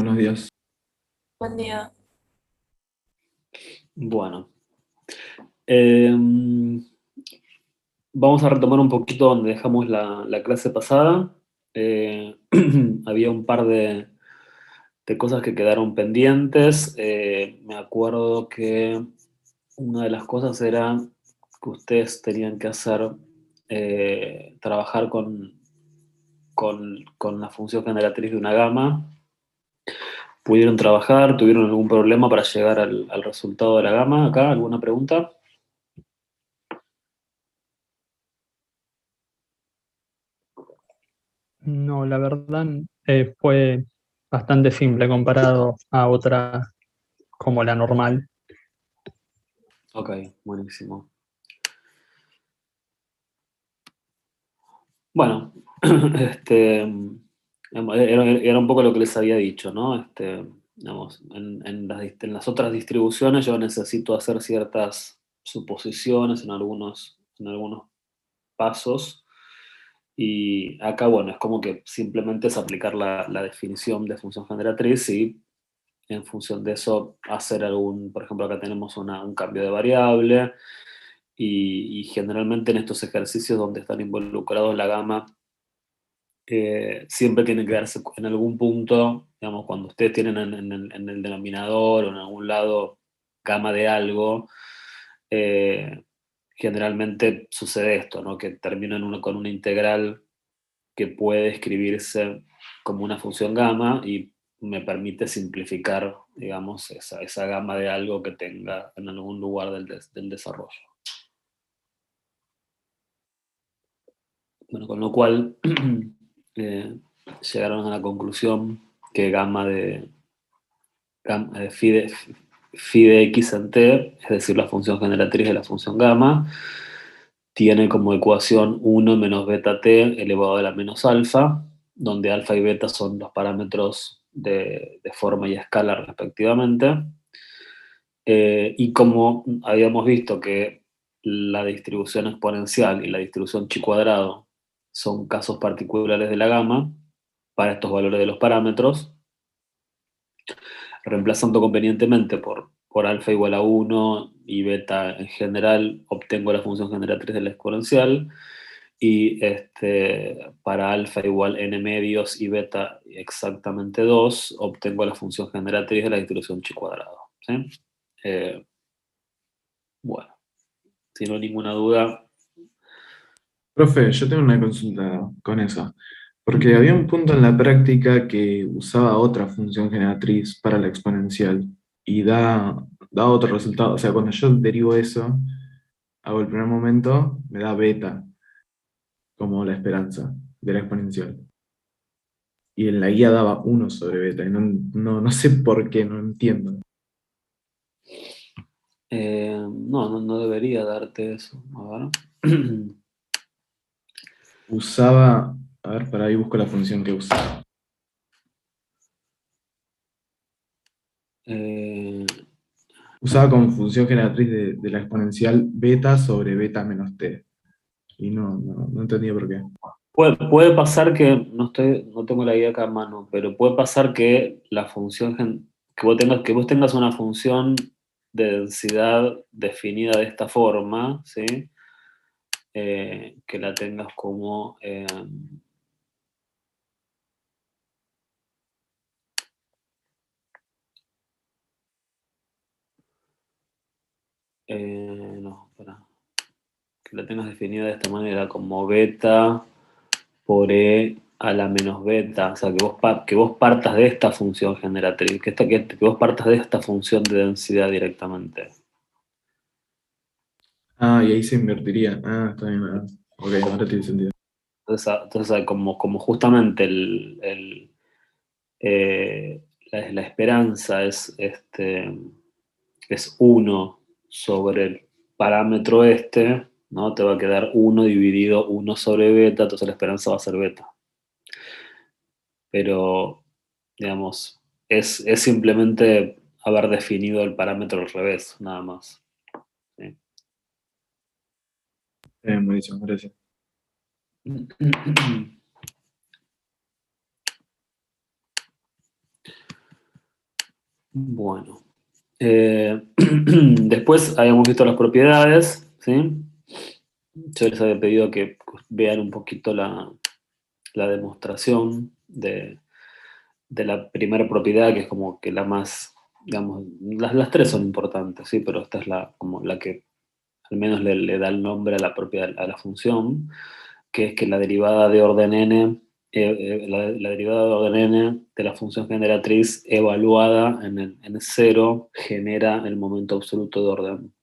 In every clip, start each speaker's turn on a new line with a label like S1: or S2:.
S1: buenos días.
S2: Buen día.
S3: Bueno, eh, vamos a retomar un poquito donde dejamos la clase pasada. Eh, Había un par de cosas que quedaron pendientes. Me acuerdo que una de las cosas era que ustedes tenían que hacer, trabajar con la función generatriz de una gama. ¿Pudieron trabajar? ¿Tuvieron algún problema para llegar al resultado de la gama? ¿Acá alguna pregunta?
S4: No, la verdad fue bastante simple comparado a otra como la normal.
S3: Ok, buenísimo. Bueno, era un poco lo que les había dicho, ¿no? Digamos, en las otras distribuciones yo necesito hacer ciertas suposiciones en algunos pasos, y acá, bueno, es como que simplemente es aplicar la definición de función generatriz y en función de eso hacer por ejemplo, acá tenemos un cambio de variable, y generalmente en estos ejercicios donde están involucrados la gama, siempre tienen que darse en algún punto, digamos, cuando ustedes tienen en el denominador o en algún lado gama de algo, eh, generalmente sucede esto, ¿no? Que termina con una integral que puede escribirse como una función gamma y me permite simplificar, digamos, esa gama de algo que tenga en algún lugar del desarrollo. Bueno, con lo cual eh, llegaron a la conclusión que phi de x en t, es decir, la función generatriz de la función gamma, tiene como ecuación 1 menos beta t elevado a la menos alfa, donde alfa y beta son los parámetros de forma y escala respectivamente. Y como habíamos visto que la distribución exponencial y la distribución chi cuadrado son casos particulares de la gama, para estos valores de los parámetros, reemplazando convenientemente por alfa igual a 1 y beta en general, obtengo la función generatriz de la exponencial, y para alfa igual n medios y beta exactamente 2, obtengo la función generatriz de la distribución chi cuadrado. ¿Sí? Eh, bueno, si no hay ninguna duda.
S1: Profe, yo tengo una consulta con eso, porque había un punto en la práctica que usaba otra función generatriz para la exponencial y da otro resultado. O sea, cuando yo derivo eso, hago el primer momento, me da beta, como la esperanza de la exponencial. Y en la guía daba 1/beta, y no sé por qué, no entiendo.
S3: No debería darte eso. A ver.
S1: Usaba, a ver, para ahí busco la función que usaba.
S3: Eh,
S1: Usaba como función generatriz de la exponencial beta sobre beta menos t. Y no entendía por qué.
S3: puede pasar que, no tengo la idea acá a mano, pero puede pasar que la función, que vos tengas una función de densidad definida de esta forma, ¿sí? Que la tengas como, no, espera, que la tengas definida de esta manera, como beta por e a la menos beta, o sea, que vos partas de esta función generatriz, que vos partas de esta función de densidad directamente.
S1: Ah, y ahí se invertiría. Ah, está bien. Ok, ahora tiene sentido.
S3: Entonces, como justamente la esperanza es 1 sobre el parámetro ¿no? Te va a quedar 1 dividido 1 sobre beta, entonces la esperanza va a ser beta. Pero, digamos, es simplemente haber definido el parámetro al revés, nada más. ¿Sí?
S1: Buenísimo, gracias.
S3: Bueno. Después habíamos visto las propiedades, ¿sí? Yo les había pedido que pues, vean un poquito la demostración de la primera propiedad, que es como que la más, digamos, las tres son importantes, ¿sí? Pero esta es como la que al menos le da el nombre a la propiedad, a la función, que es que la derivada de orden n, la derivada de orden n de la función generatriz evaluada en cero genera el momento absoluto de orden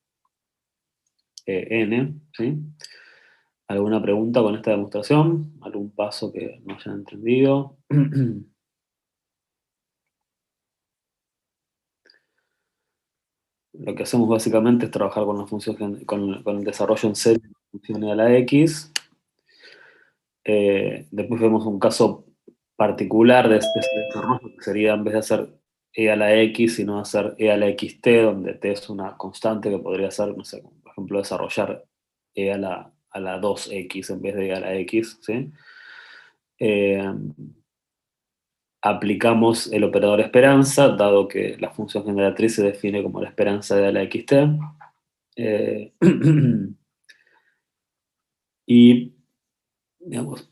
S3: n, ¿sí? ¿Alguna pregunta con esta demostración? ¿Algún paso que no hayan entendido? Lo que hacemos básicamente es trabajar con la función, con el desarrollo en serie de la función e a la x. Después vemos un caso particular de este desarrollo, que sería en vez de hacer e a la x, sino hacer e a la xt, donde t es una constante que podría ser, no sé, por ejemplo, desarrollar e a la 2x en vez de e a la x, ¿sí? Aplicamos el operador esperanza, dado que la función generatriz se define como la esperanza de la xt. Eh, y, digamos,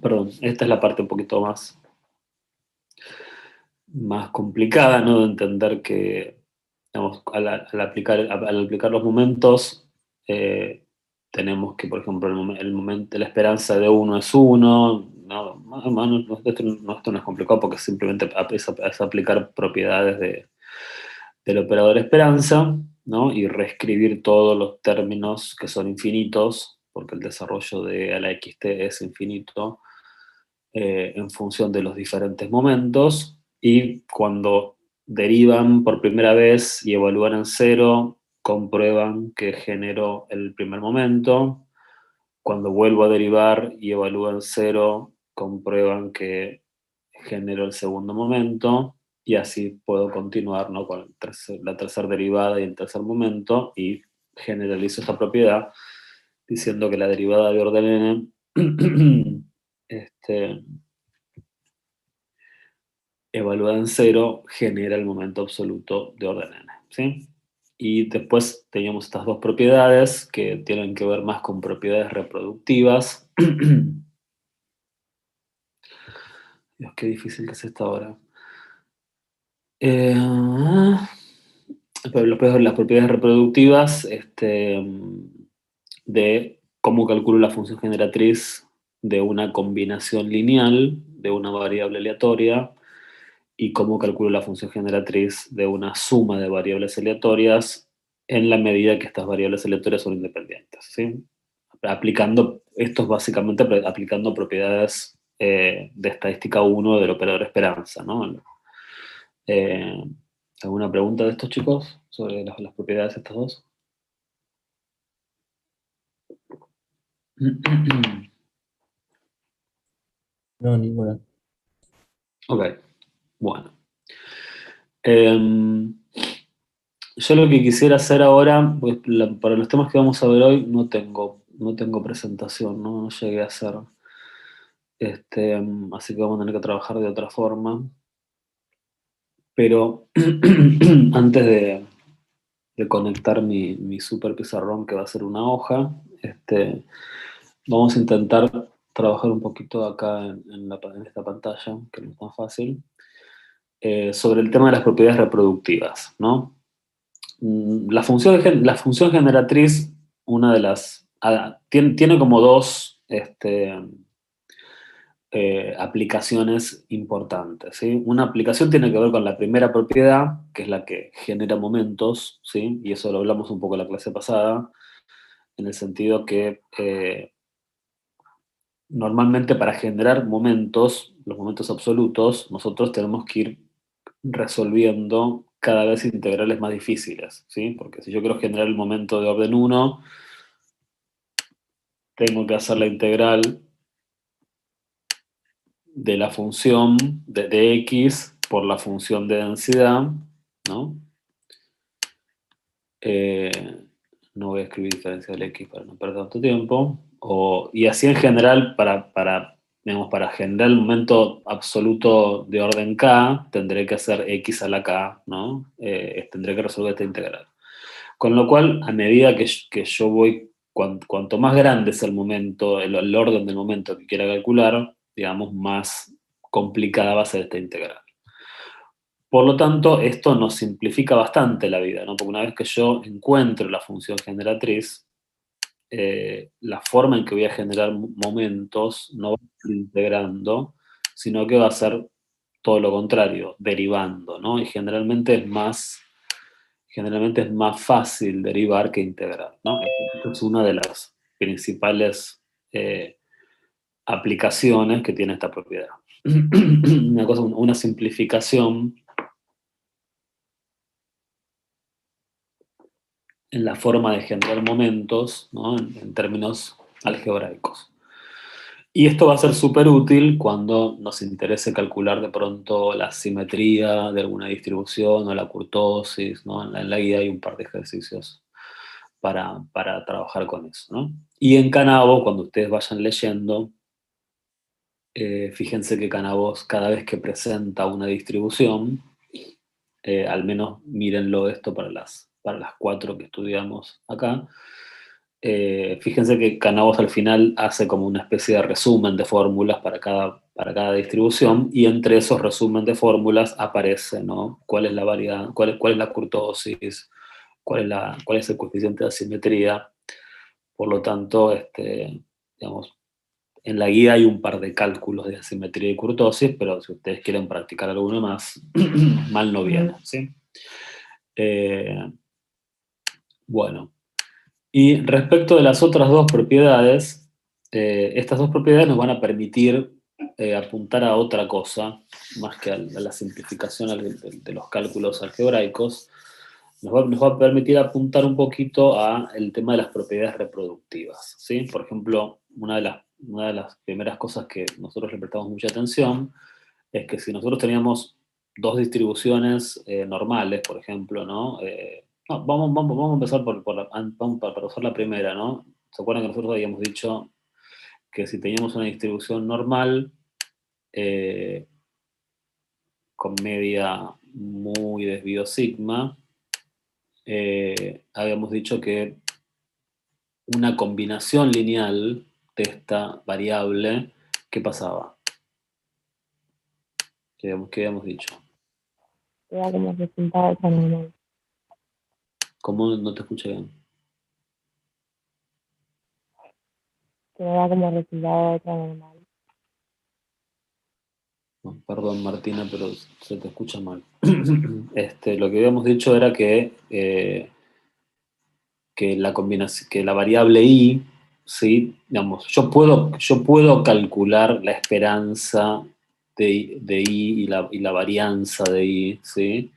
S3: perdón, esta es la parte un poquito más complicada, ¿no? De entender que, digamos, al aplicar los momentos, tenemos que, por ejemplo, el momento, la esperanza de uno es uno, ¿no? Más o menos, esto no es complicado porque simplemente es aplicar propiedades del operador esperanza, ¿no? Y reescribir todos los términos que son infinitos, porque el desarrollo de a la xt es infinito, en función de los diferentes momentos, y cuando derivan por primera vez y evalúan en cero, comprueban que generó el primer momento. Cuando vuelvo a derivar y evalúo en cero, comprueban que generó el segundo momento, y así puedo continuar, ¿no? Con la tercera derivada y el tercer momento, y generalizo esta propiedad diciendo que la derivada de orden n evaluada en cero genera el momento absoluto de orden n, ¿sí? Y después teníamos estas dos propiedades que tienen que ver más con propiedades reproductivas. Dios, qué difícil que es esta hora. Pero las propiedades reproductivas de cómo calculo la función generatriz de una combinación lineal de una variable aleatoria, y cómo calculo la función generatriz de una suma de variables aleatorias en la medida que estas variables aleatorias son independientes, ¿sí? Esto es básicamente aplicando propiedades de estadística 1 del operador esperanza, ¿no? Eh, ¿Alguna pregunta de estos chicos sobre las propiedades de estas dos?
S2: No, ninguna.
S3: Ok, bueno. Yo lo que quisiera hacer ahora, pues, para los temas que vamos a ver hoy, no tengo presentación, ¿no? No llegué a hacer. Así que vamos a tener que trabajar de otra forma. Pero antes de conectar mi super pizarrón, que va a ser una hoja, vamos a intentar trabajar un poquito acá en esta pantalla, que no es tan fácil, sobre el tema de las propiedades reproductivas, ¿no? La función generatriz, una de las, tiene como dos aplicaciones importantes, ¿sí? Una aplicación tiene que ver con la primera propiedad, que es la que genera momentos, ¿sí? Y eso lo hablamos un poco en la clase pasada, en el sentido que normalmente para generar momentos, los momentos absolutos, nosotros tenemos que ir resolviendo cada vez integrales más difíciles, ¿sí? Porque si yo quiero generar el momento de orden 1, tengo que hacer la integral de la función de x por la función de densidad, ¿no? No voy a escribir diferencial x para no perder tanto tiempo. Y así en general, digamos, para generar el momento absoluto de orden K, tendré que hacer X a la K, ¿no? Tendré que resolver esta integral. Con lo cual, a medida que yo voy, cuanto más grande es el momento, el orden del momento que quiera calcular, digamos, más complicada va a ser esta integral. Por lo tanto, esto nos simplifica bastante la vida, ¿no? Porque una vez que yo encuentro la función generatriz, la forma en que voy a generar momentos no va a ser integrando, sino que va a ser todo lo contrario, derivando, ¿no? Y generalmente es más fácil derivar que integrar, ¿no? Esta es una de las principales aplicaciones que tiene esta propiedad. Una simplificación en la forma de generar momentos, ¿no? En términos algebraicos. Y esto va a ser súper útil cuando nos interese calcular de pronto la simetría de alguna distribución o la kurtosis, ¿no? En la guía hay un par de ejercicios para trabajar con eso, ¿no? Y en Canavo, cuando ustedes vayan leyendo, fíjense que Canavo, cada vez que presenta una distribución, al menos mírenlo esto para las 4 que estudiamos acá, fíjense que Canavos al final hace como una especie de resumen de fórmulas para cada distribución, y entre esos resumen de fórmulas aparece, ¿no? Cuál es la variedad, cuál es la kurtosis, cuál es el coeficiente de asimetría. Por lo tanto, digamos, en la guía hay un par de cálculos de asimetría y kurtosis, pero si ustedes quieren practicar alguno más, mal no viene, ¿sí? Bueno. Y respecto de las otras dos propiedades, estas dos propiedades nos van a permitir apuntar a otra cosa, más que a la simplificación de los cálculos algebraicos. Nos va a permitir apuntar un poquito al tema de las propiedades reproductivas, ¿sí? Por ejemplo, una de las primeras cosas que nosotros le prestamos mucha atención es que si nosotros teníamos dos distribuciones normales, por ejemplo, ¿no? No, vamos a empezar para usar la primera, ¿no? ¿Se acuerdan que nosotros habíamos dicho que si teníamos una distribución normal con media muy desvío sigma, habíamos dicho que una combinación lineal de esta variable, ¿qué pasaba? ¿Qué habíamos dicho?
S5: Era como resultado de otra normal.
S3: ¿Cómo no te escuché bien?
S5: Que era como resultado de otra normal.
S3: No, perdón, Martina, pero se te escucha mal. Lo que habíamos dicho era que la variable i, ¿sí? Digamos, yo puedo calcular la esperanza de i y la varianza de i, ¿sí?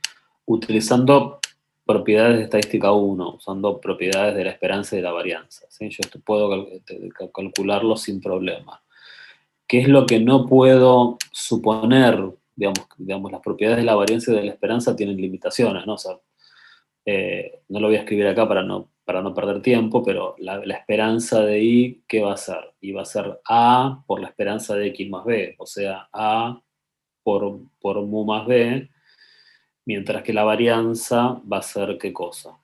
S3: Utilizando propiedades de estadística 1, usando propiedades de la esperanza y de la varianza, ¿sí? Yo puedo calcularlo sin problema. ¿Qué es lo que no puedo suponer? Digamos, las propiedades de la varianza y de la esperanza tienen limitaciones, ¿no? O sea, no lo voy a escribir acá para no perder tiempo, pero la esperanza de i, ¿qué va a ser? Y va a ser a por la esperanza de x más b, o sea, a por mu más b, mientras que la varianza va a ser ¿qué cosa?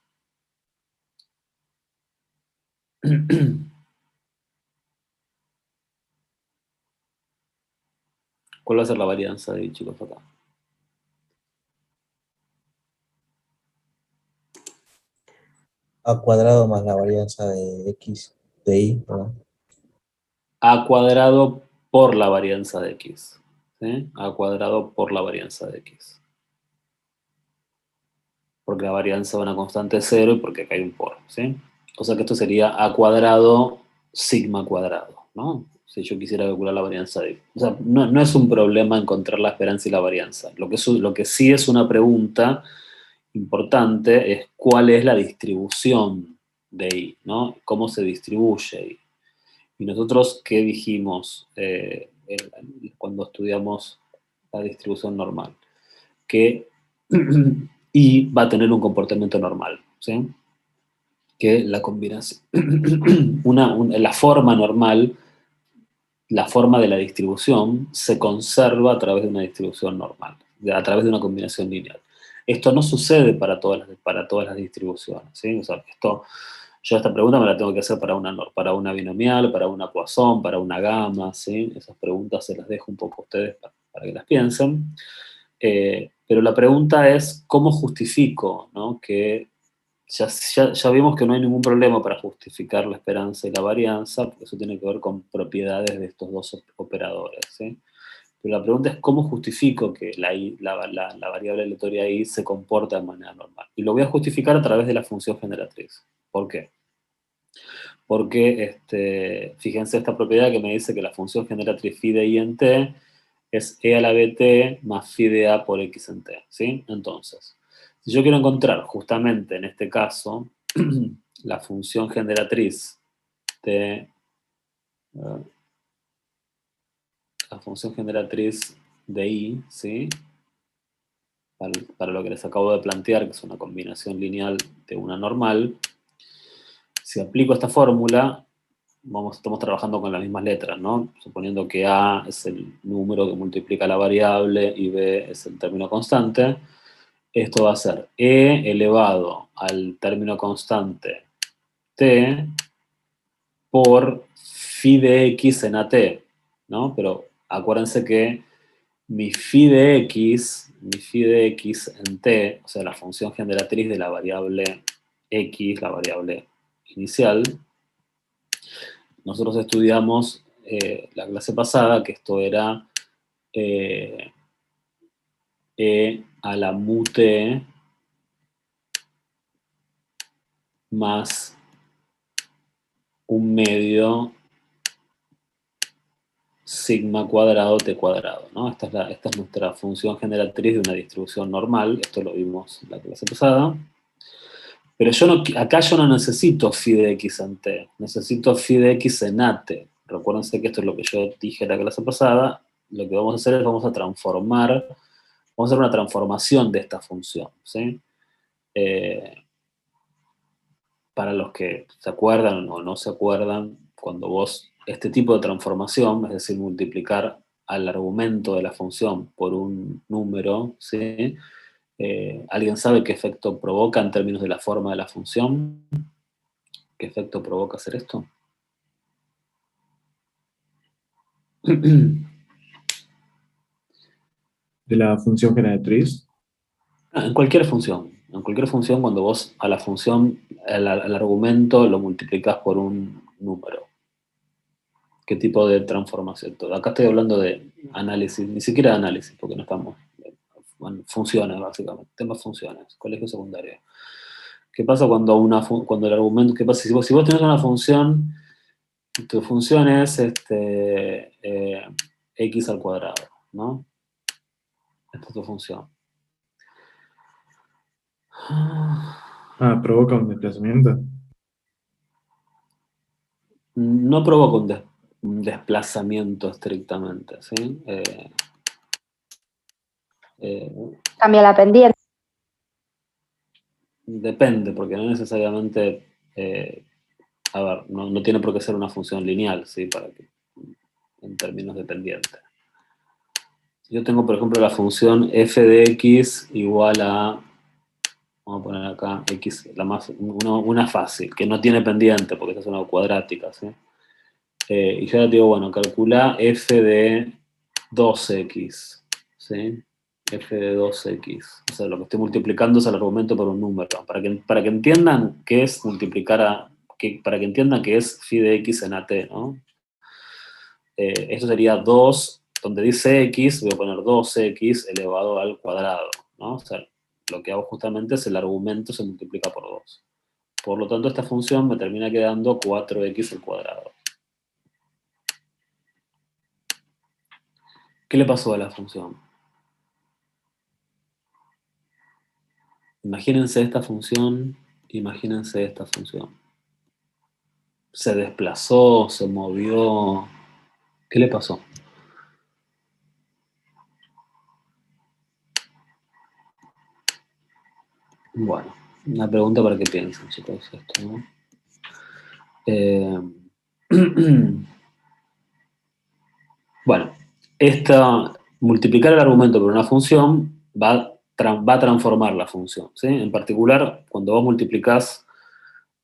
S3: ¿Cuál va a ser la varianza de i, chicos, acá?
S2: A cuadrado más la varianza de x de y, ¿verdad?
S3: A cuadrado por la varianza de x, ¿sí? A cuadrado por la varianza de x. Porque la varianza de una constante es 0 y porque acá hay un por, ¿sí? O sea que esto sería a cuadrado sigma cuadrado, ¿no? Si yo quisiera calcular la varianza de... O sea, no es un problema encontrar la esperanza y la varianza. Lo que sí es una pregunta importante es cuál es la distribución de i, ¿no? ¿Cómo se distribuye i? Y nosotros, ¿qué dijimos cuando estudiamos la distribución normal? Que i va a tener un comportamiento normal, ¿sí? Que la combinación, la forma normal la forma de la distribución se conserva a través de una distribución normal, a través de una combinación lineal. Esto no sucede para todas las distribuciones, ¿sí? O sea, yo esta pregunta me la tengo que hacer para una binomial, para una Poisson, para una gamma, ¿sí? Esas preguntas se las dejo un poco a ustedes para que las piensen. Pero la pregunta es, ¿cómo justifico, ¿no? Que ya vimos que no hay ningún problema para justificar la esperanza y la varianza, porque eso tiene que ver con propiedades de estos dos operadores, ¿sí? Pero la pregunta es cómo justifico que la variable aleatoria i se comporta de manera normal. Y lo voy a justificar a través de la función generatriz. ¿Por qué? Porque, fíjense esta propiedad que me dice que la función generatriz phi de i en t es e a la bt más phi de a por x en t, ¿sí? Entonces, si yo quiero encontrar justamente en este caso la función generatriz de la función generatriz de i, ¿sí? Para lo que les acabo de plantear, que es una combinación lineal de una normal, si aplico esta fórmula, estamos trabajando con las mismas letras, ¿no? Suponiendo que a es el número que multiplica la variable y b es el término constante, esto va a ser e elevado al término constante t por phi de x en at, ¿no? Pero acuérdense que mi phi de x en t, o sea, la función generatriz de la variable x, la variable inicial, nosotros estudiamos la clase pasada que esto era e a la mu t más un medio sigma cuadrado t cuadrado, ¿no? Esta es nuestra función generatriz de una distribución normal, esto lo vimos en la clase pasada. Pero acá yo no necesito phi de x en t, necesito phi de x en at. Recuérdense que esto es lo que yo dije en la clase pasada. Lo que vamos a hacer es vamos a hacer una transformación de esta función, ¿sí? Para los que se acuerdan o no se acuerdan, cuando vos, este tipo de transformación, es decir, multiplicar al argumento de la función por un número, ¿sí? ¿Alguien sabe qué efecto provoca en términos de la forma de la función? ¿Qué efecto provoca hacer esto?
S1: De la función generatriz.
S3: En cualquier función, cuando vos a la función, al argumento lo multiplicás por un número. ¿Qué tipo de transformación? Acá estoy hablando de análisis, ni siquiera de análisis, porque no estamos, bueno, funciones básicamente, temas funciones, colegio secundario. ¿Qué pasa cuando el argumento, qué pasa si vos tenés una función, tu función es x al cuadrado, ¿no? Esta es tu función.
S1: Provoca un desplazamiento.
S3: No provoca un desplazamiento estrictamente, ¿sí?
S5: Cambia la pendiente.
S3: Depende, porque no necesariamente, a ver, no tiene por qué ser una función lineal, ¿sí? En términos de pendiente. Yo tengo, por ejemplo, la función f de x igual a, vamos a poner acá, x, una fácil, que no tiene pendiente, porque esta es una cuadrática, ¿sí? Y yo ahora digo, bueno, calcula f de 2x, ¿sí? F de 2x. O sea, lo que estoy multiplicando es el argumento por un número. Para que entiendan qué es multiplicar para que entiendan qué es phi de x en at, ¿no? Esto sería 2, donde dice x, voy a poner 2x elevado al cuadrado, ¿no? O sea, lo que hago justamente es el argumento se multiplica por 2. Por lo tanto, esta función me termina quedando 4x al cuadrado. ¿Qué le pasó a la función? Imagínense esta función, imagínense esta función. Se desplazó, se movió. ¿Qué le pasó? Bueno, una pregunta para que piensen, chicos, esto, ¿no? Bueno, multiplicar el argumento por una función va a transformar la función, ¿sí? En particular, cuando vos multiplicás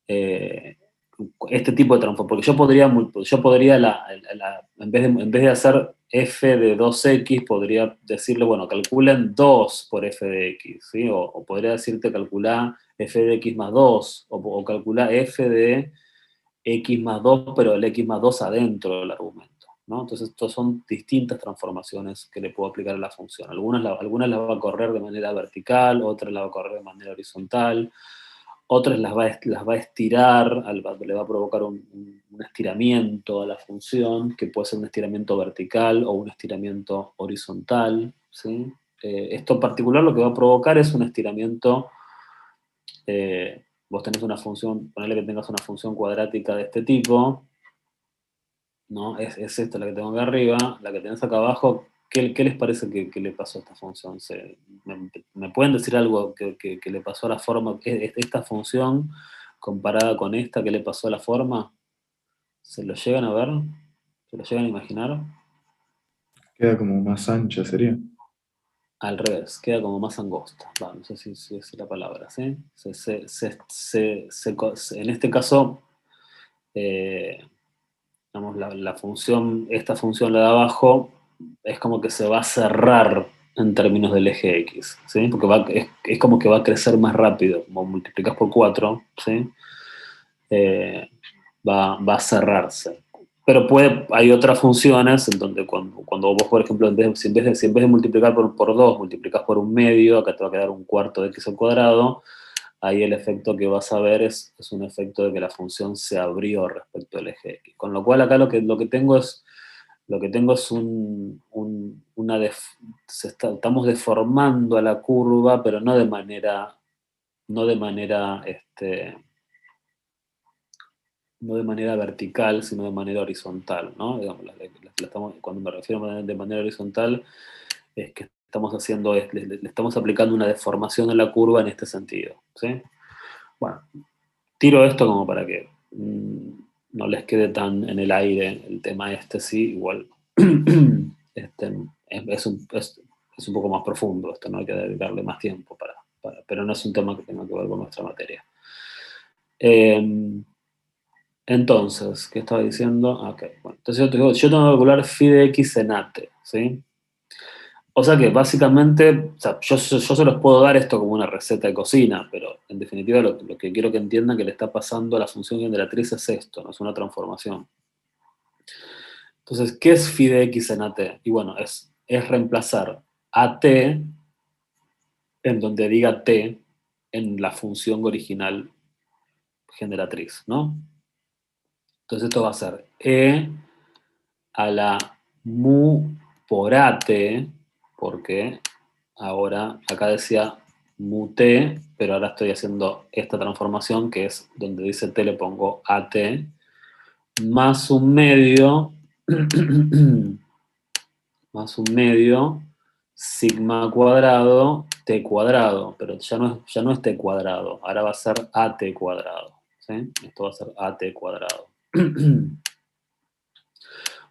S3: este tipo de transformación, porque yo podría en vez de hacer f de 2x, podría decirle, bueno, calculen 2 por f de x, ¿sí? O podría decirte calcular f de x más 2, o calcular f de x más 2, pero el x más 2 adentro del argumento, ¿no? Entonces, estas son distintas transformaciones que le puedo aplicar a la función. Algunas las va a correr de manera vertical, otras las va a correr de manera horizontal, otras las va a estirar, le va a provocar un estiramiento a la función, que puede ser un estiramiento vertical o un estiramiento horizontal, ¿sí? Esto en particular lo que va a provocar es un estiramiento. Vos tenés una función, ponele que tengas una función cuadrática de este tipo, ¿no? Es esta la que tengo acá arriba, la que tenés acá abajo. ¿Qué les parece que le pasó a esta función? ¿Me pueden decir algo que le pasó a la forma? Esta función comparada con esta, ¿qué le pasó a la forma? ¿Se lo llegan a ver? ¿Se lo llegan a imaginar?
S1: Queda como más ancha, sería.
S3: Al revés, queda como más angosta. Va, no sé si es la palabra, ¿sí? En este caso, digamos, esta función, la de abajo, es como que se va a cerrar en términos del eje X, ¿sí? Porque es como que va a crecer más rápido, como multiplicas por 4, ¿sí? Eh, va a cerrarse. Pero hay otras funciones en donde cuando vos, por ejemplo, si en vez de multiplicar por 2, multiplicas por un medio, acá te va a quedar un cuarto de x al cuadrado, ahí el efecto que vas a ver es un efecto de que la función se abrió respecto al eje X. Con lo cual acá lo que tengo es estamos deformando a la curva, pero no de manera vertical, sino de manera horizontal, ¿no? Digamos, cuando me refiero de manera horizontal, es que le estamos aplicando una deformación a la curva en este sentido, ¿sí? Bueno, tiro esto como para que no les quede tan en el aire el tema sí, igual este, es un poco más profundo, esto no hay que dedicarle más tiempo pero no es un tema que tenga que ver con nuestra materia. Entonces, ¿qué estaba diciendo? Ok, bueno, entonces yo tengo que calcular phi de x en AT, ¿sí? O sea que básicamente, o sea, yo se los puedo dar esto como una receta de cocina, pero en definitiva lo que quiero que entiendan que le está pasando a la función generatriz es esto, no es una transformación. Entonces, ¿qué es phi de x en AT? Y bueno, es reemplazar AT en donde diga t en la función original generatriz, ¿no? Entonces esto va a ser e a la mu por AT, porque ahora acá decía mu t, pero ahora estoy haciendo esta transformación que es donde dice t le pongo AT, más un medio, más un medio, sigma cuadrado, t cuadrado, pero ya no es t cuadrado, ahora va a ser AT cuadrado, ¿sí? Esto va a ser AT cuadrado.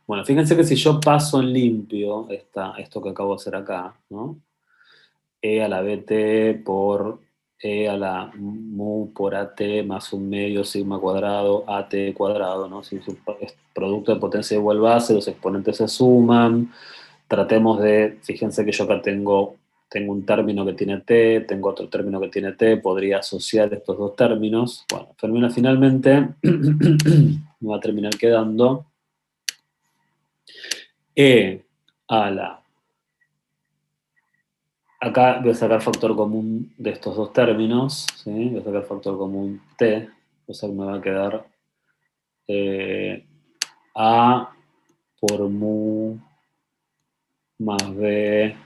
S3: Bueno, fíjense que si yo paso en limpio esto que acabo de hacer acá, ¿no? E a la bt por e a la mu por at más un medio sigma cuadrado at cuadrado, ¿no? Si es producto de potencia igual base, los exponentes se suman. Tratemos fíjense que yo acá tengo un término que tiene t, tengo otro término que tiene t, podría asociar estos dos términos. Bueno, finalmente me va a terminar quedando e a la... Acá voy a sacar factor común de estos dos términos, ¿sí? Voy a sacar factor común t, o sea que me va a quedar a por mu más b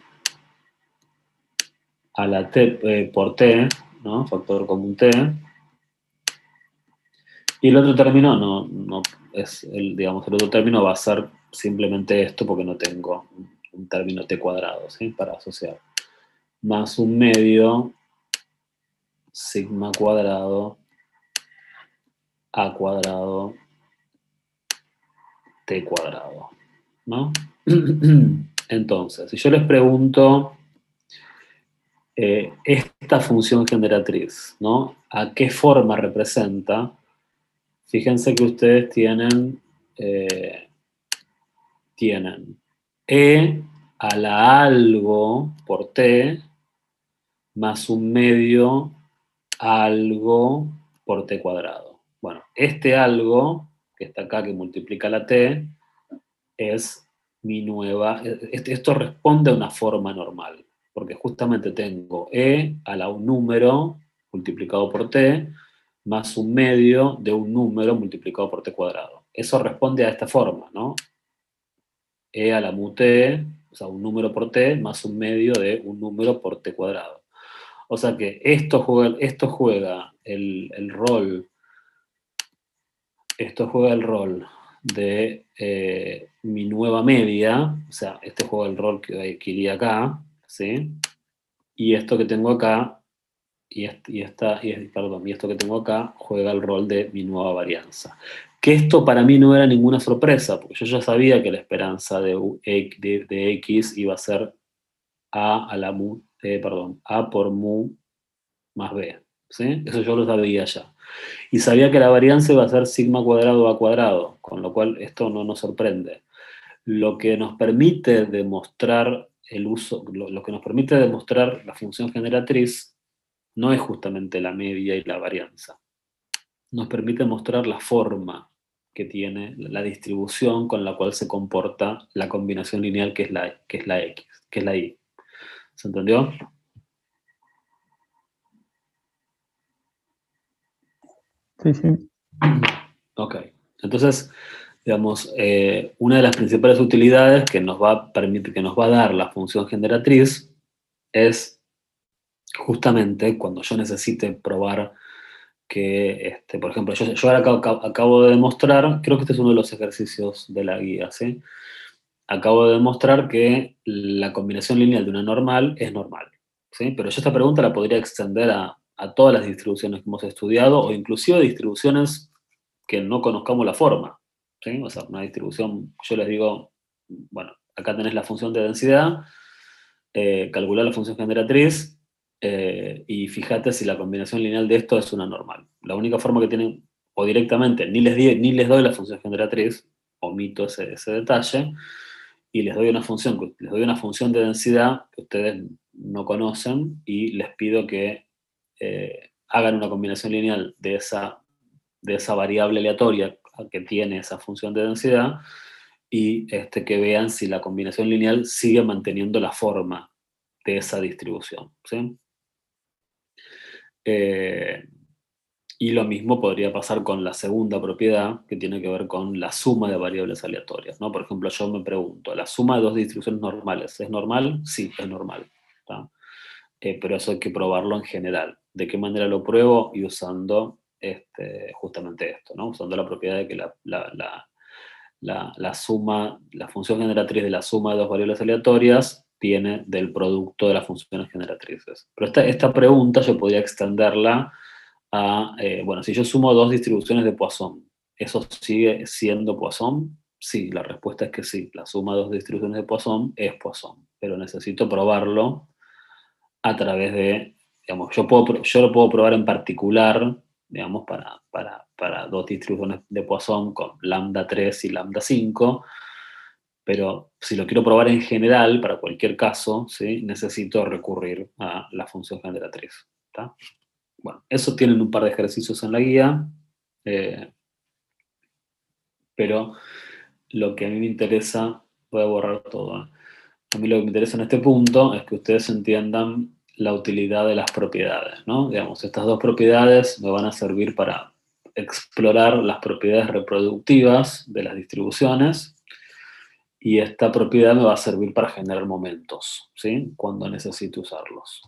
S3: a la t por t, ¿no? Factor común t. Y el otro término no es digamos, el otro término va a ser simplemente esto porque no tengo un término t cuadrado, ¿sí? Para asociar. Más un medio sigma cuadrado a cuadrado t cuadrado. ¿no? Entonces, si yo les pregunto esta función generatriz, ¿no? ¿A qué forma representa? Fíjense que ustedes tienen E a la algo por T más un medio algo por T cuadrado. Bueno, este algo, que está acá, que multiplica la T, es mi nueva, esto responde a una forma normal, porque justamente tengo E a la un número multiplicado por T, más un medio de un número multiplicado por T cuadrado. Eso responde a esta forma, ¿no? E a la mu T, o sea, un número por T, más un medio de un número por T cuadrado. O sea que esto juega el rol de mi nueva media, o sea, este juega el rol que iría acá, ¿sí? Y esto que tengo acá, y esto que tengo acá juega el rol de mi nueva varianza. Que esto para mí no era ninguna sorpresa, porque yo ya sabía que la esperanza de X iba a ser A por mu más B, ¿sí? Eso yo lo sabía ya. Y sabía que la varianza iba a ser sigma cuadrado a cuadrado, con lo cual esto no nos sorprende. Lo que nos permite demostrar lo que nos permite demostrar la función generatriz no es justamente la media y la varianza. Nos permite mostrar la forma que tiene la distribución con la cual se comporta la combinación lineal que es la X, que es la Y. ¿Se entendió?
S4: Sí, sí.
S3: Ok. Entonces, digamos, una de las principales utilidades que nos va a permitir, que nos va a dar la función generatriz es justamente cuando yo necesite probar que, por ejemplo, yo ahora acabo de demostrar, creo que este es uno de los ejercicios de la guía, ¿sí? Acabo de demostrar que la combinación lineal de una normal es normal, ¿sí? Pero yo esta pregunta la podría extender a todas las distribuciones que hemos estudiado o inclusive distribuciones que no conozcamos la forma, ¿sí? O sea, una distribución, yo les digo, bueno, acá tenés la función de densidad, calcular la función generatriz y fíjate si la combinación lineal de esto es una normal. La única forma que tienen, o directamente, ni les doy la función generatriz, omito ese detalle, y les doy una función de densidad que ustedes no conocen y les pido que hagan una combinación lineal de esa variable aleatoria que tiene esa función de densidad y que vean si la combinación lineal sigue manteniendo la forma de esa distribución, ¿sí? Y lo mismo podría pasar con la segunda propiedad, que tiene que ver con la suma de variables aleatorias, ¿no? Por ejemplo, yo me pregunto, ¿la suma de dos distribuciones normales es normal? Sí, es normal, ¿tá? Pero eso hay que probarlo en general. ¿De qué manera lo pruebo? Y usando justamente esto, ¿no? Usando la propiedad de que la suma, la función generatriz de la suma de dos variables aleatorias viene del producto de las funciones generatrices. Pero esta pregunta yo podría extenderla a, bueno, si yo sumo dos distribuciones de Poisson, ¿eso sigue siendo Poisson? Sí, la respuesta es que sí. La suma de dos distribuciones de Poisson es Poisson, pero necesito probarlo a través de, digamos, yo lo puedo probar en particular, digamos, para dos distribuciones de Poisson con lambda 3 y lambda 5, pero si lo quiero probar en general, para cualquier caso, ¿sí? Necesito recurrir a la función generatriz. ¿Tá? Bueno, eso tienen un par de ejercicios en la guía, pero lo que a mí me interesa, voy a borrar todo, ¿eh? A mí lo que me interesa en este punto es que ustedes entiendan la utilidad de las propiedades, ¿no? Digamos, estas dos propiedades me van a servir para explorar las propiedades reproductivas de las distribuciones y esta propiedad me va a servir para generar momentos, ¿sí? Cuando necesite usarlos.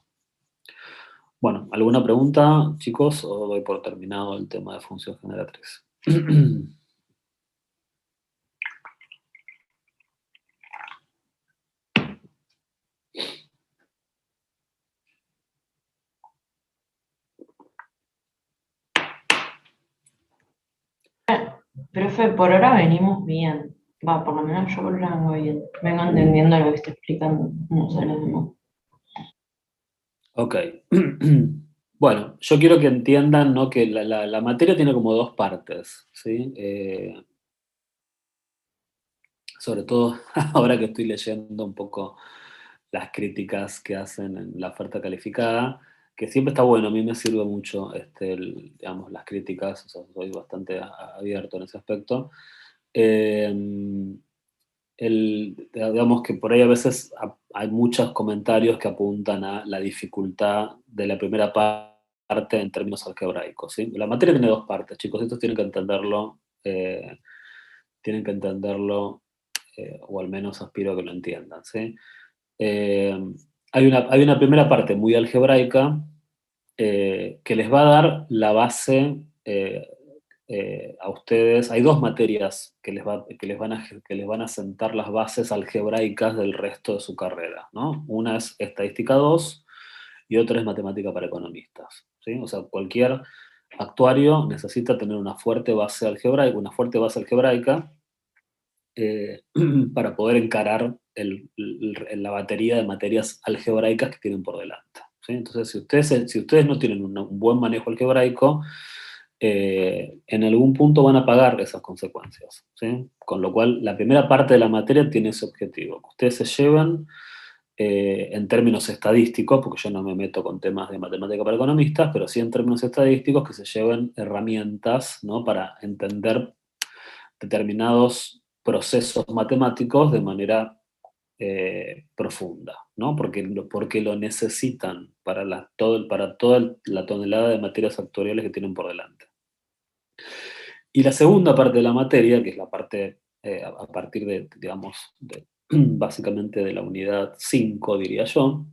S3: Bueno, ¿alguna pregunta, chicos? ¿O doy por terminado el tema de función generatriz?
S6: Profe, por ahora venimos bien. Va, por lo menos yo lo vengo bien. Vengo entendiendo lo que está explicando, no sé los demás.
S3: Ok. Bueno, yo quiero que entiendan, ¿no? Que la materia tiene como dos partes, ¿sí? Sobre todo ahora que estoy leyendo un poco las críticas que hacen en la oferta calificada, que siempre está bueno, a mí me sirve mucho digamos, las críticas, o sea, soy bastante abierto en ese aspecto. Eh, digamos que por ahí a veces hay muchos comentarios que apuntan a la dificultad de la primera parte en términos algebraicos, ¿sí? La materia tiene dos partes, chicos, estos tienen que entenderlo, o al menos aspiro a que lo entiendan, ¿sí? Eh, hay una primera parte muy algebraica, que les va a dar la base, a ustedes. Hay dos materias que les van a sentar las bases algebraicas del resto de su carrera, ¿no? Una es Estadística 2 y otra es Matemática para Economistas, ¿sí? O sea, cualquier actuario necesita tener una fuerte base algebraica, eh, para poder encarar la batería de materias algebraicas que tienen por delante, ¿sí? Entonces, si ustedes no tienen un buen manejo algebraico, en algún punto van a pagar esas consecuencias, ¿sí? Con lo cual, la primera parte de la materia tiene ese objetivo, que ustedes se lleven, en términos estadísticos, porque yo no me meto con temas de matemática para economistas, pero sí en términos estadísticos, que se lleven herramientas, ¿no? Para entender determinados procesos matemáticos de manera, profunda, ¿no? Porque lo necesitan para toda la tonelada de materias actuariales que tienen por delante. Y la segunda parte de la materia, que es la parte, a partir de, digamos, básicamente de la unidad 5, diría yo,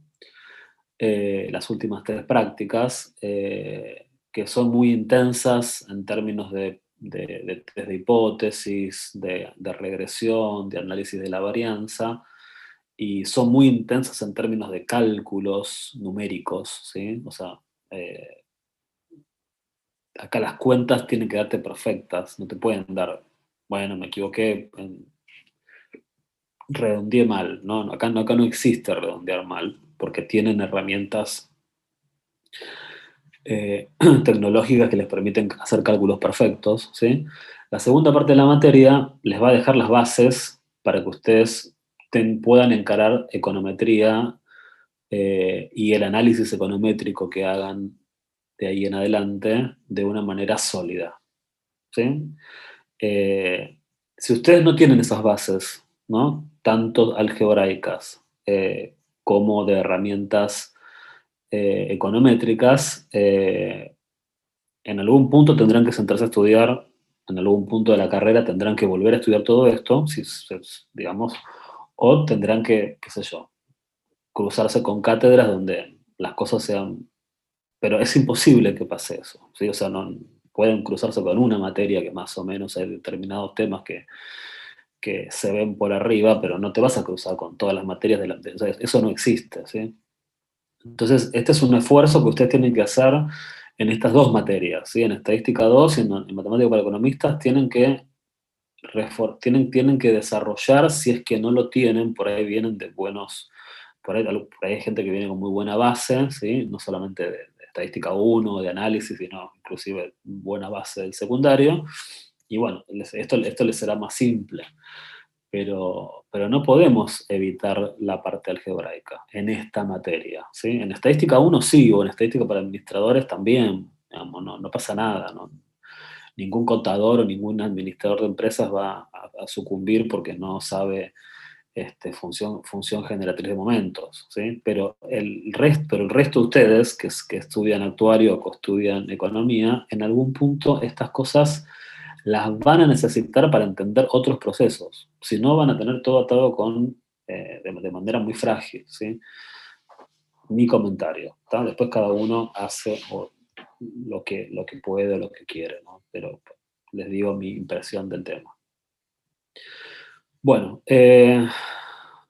S3: las últimas tres prácticas, que son muy intensas en términos de test de hipótesis, de regresión, de análisis de la varianza, y son muy intensas en términos de cálculos numéricos, ¿sí? O sea, eh, acá las cuentas tienen que darte perfectas, no te pueden dar, bueno, me equivoqué, redondeé mal, ¿no? Acá no existe redondear mal, porque tienen herramientas, tecnológicas que les permiten hacer cálculos perfectos, ¿sí? La segunda parte de la materia les va a dejar las bases para que ustedes puedan encarar econometría, y el análisis econométrico que hagan de ahí en adelante de una manera sólida, ¿sí? Eh, si ustedes no tienen esas bases, ¿no? Tanto algebraicas, como de herramientas, econométricas, en algún punto tendrán que sentarse a estudiar, en algún punto de la carrera tendrán que volver a estudiar todo esto, digamos, o tendrán que, qué sé yo, cruzarse con cátedras donde las cosas sean... Pero es imposible que pase eso, ¿sí? O sea, no, pueden cruzarse con una materia que más o menos hay determinados temas que se ven por arriba, pero no te vas a cruzar con todas las materias o sea, eso no existe, ¿sí? Entonces, este es un esfuerzo que ustedes tienen que hacer en estas dos materias, ¿sí? En Estadística 2 y en Matemática para Economistas tienen que desarrollar, si es que no lo tienen, por ahí vienen de buenos, por ahí hay gente que viene con muy buena base, ¿sí? No solamente de Estadística 1, de análisis, sino inclusive buena base del secundario, y bueno, esto les será más simple. Pero no podemos evitar la parte algebraica en esta materia, ¿sí? En Estadística 1 sí, o en Estadística para Administradores también, digamos, no pasa nada, ¿no? Ningún contador o ningún administrador de empresas va a sucumbir porque no sabe, función generatriz de momentos, ¿sí? Pero el resto de ustedes que estudian actuario o que estudian economía, en algún punto estas cosas las van a necesitar para entender otros procesos. Si no, van a tener todo atado de manera muy frágil, ¿sí? Mi comentario, ¿tá? Después cada uno hace lo que puede o lo que quiere, ¿no? Pero les digo mi impresión del tema. Bueno,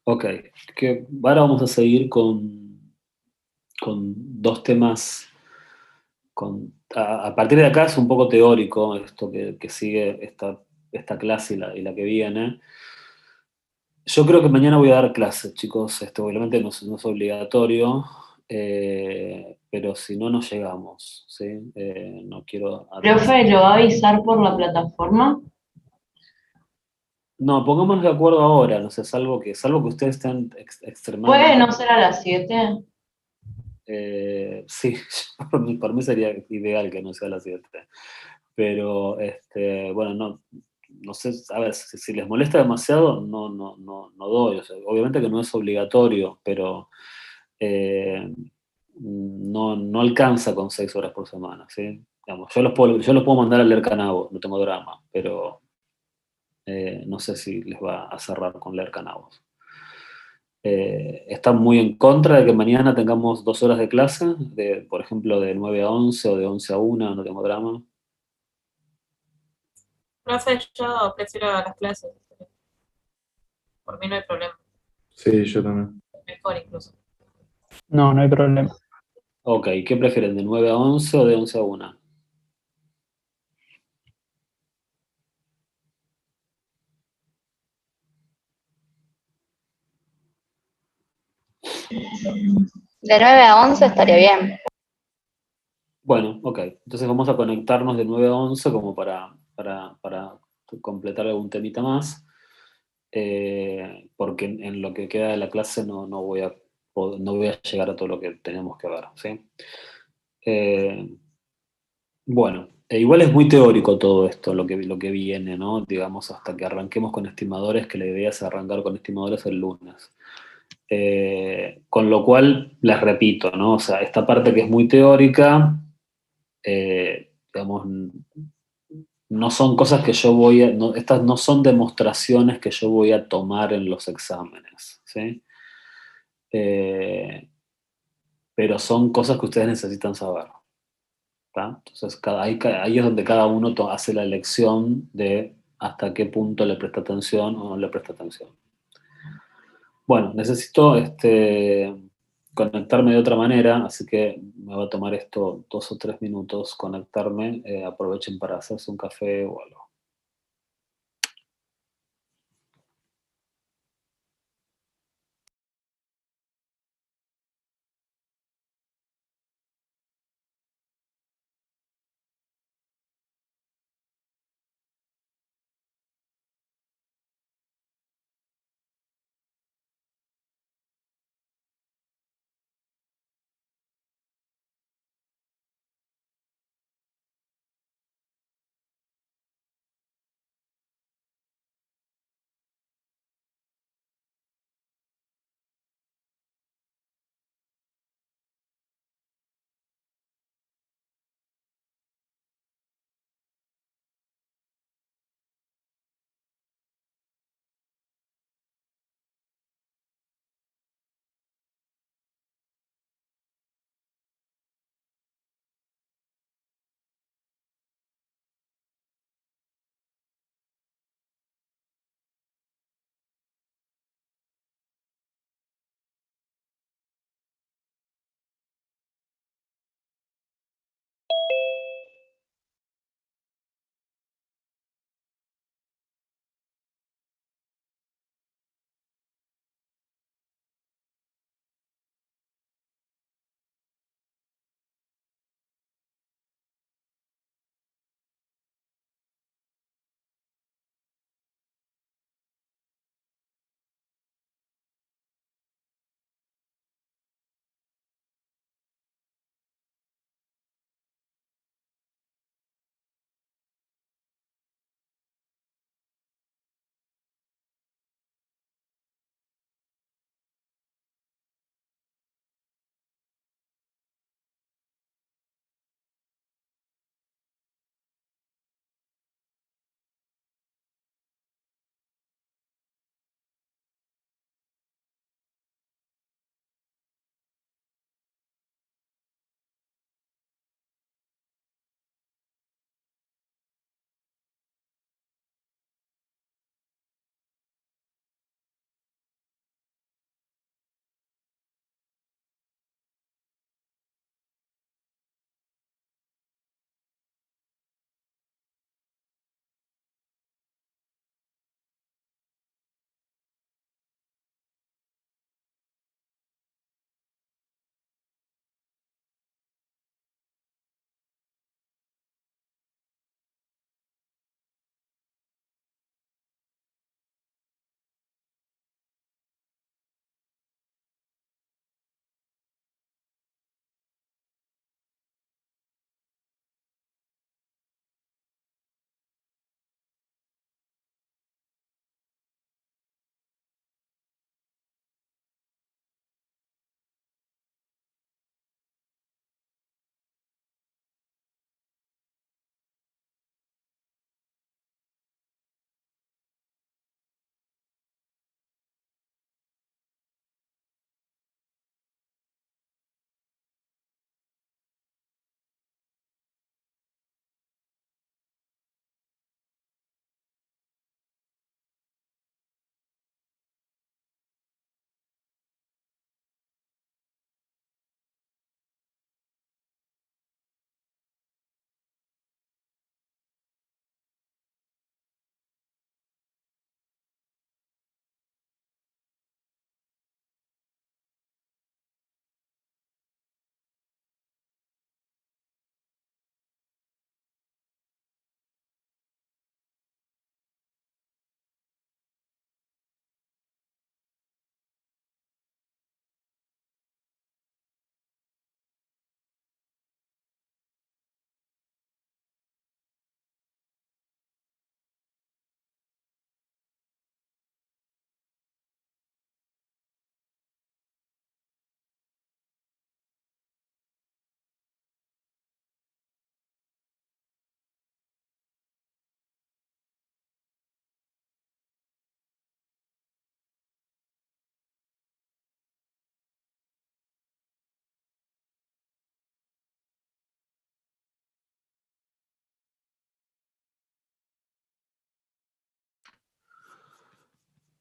S3: ok, ahora vamos a seguir con dos temas. A partir de acá es un poco teórico esto que sigue esta clase y la que viene. Yo creo que mañana voy a dar clases, chicos. Obviamente no es obligatorio, pero si no, no llegamos, ¿sí? No quiero atrasar.
S6: Profe, ¿lo va a avisar por la plataforma?
S3: No, pongámonos de acuerdo ahora, no sé, salvo que ustedes estén
S6: ¿Puede
S3: extremadamente...
S6: no ser a las 7?
S3: Sí, por mí sería ideal que no sea a las 7. Pero, bueno, no sé, a ver, si les molesta demasiado, no doy. O sea, obviamente que no es obligatorio, pero no alcanza con 6 horas por semana, ¿sí? Digamos, yo los puedo mandar a leer Canabo, no tengo drama, pero no sé si les va a cerrar con leer Canabos. ¿Están muy en contra de que mañana tengamos 2 horas de clase? Por ejemplo, de 9 a 11 o de 11 a 1, no tengo drama.
S7: Profe, yo prefiero las clases. Por mí no hay problema.
S1: Sí, yo también.
S7: Mejor incluso.
S4: No, no hay problema.
S3: Ok, ¿qué prefieren, de 9 a 11 o de 11 a 1?
S8: De 9 a 11 estaría bien.
S3: Bueno, ok. Entonces vamos a conectarnos de 9 a 11 como para completar algún temita más. Porque en lo que queda de la clase no voy a llegar a todo lo que tenemos que ver, ¿sí? Eh, bueno, igual es muy teórico todo esto, lo que viene, ¿no? Digamos, hasta que arranquemos con estimadores, que la idea es arrancar con estimadores el lunes. Con lo cual, les repito, ¿no? O sea, esta parte que es muy teórica, digamos, no son cosas que yo estas no son demostraciones que yo voy a tomar en los exámenes, ¿sí? Eh, pero son cosas que ustedes necesitan saber, ¿tá? Entonces, ahí es donde cada uno hace la elección de hasta qué punto le presta atención o no le presta atención. Bueno, necesito conectarme de otra manera, así que me va a tomar esto 2 o 3 minutos conectarme. Aprovechen para hacerse un café o algo.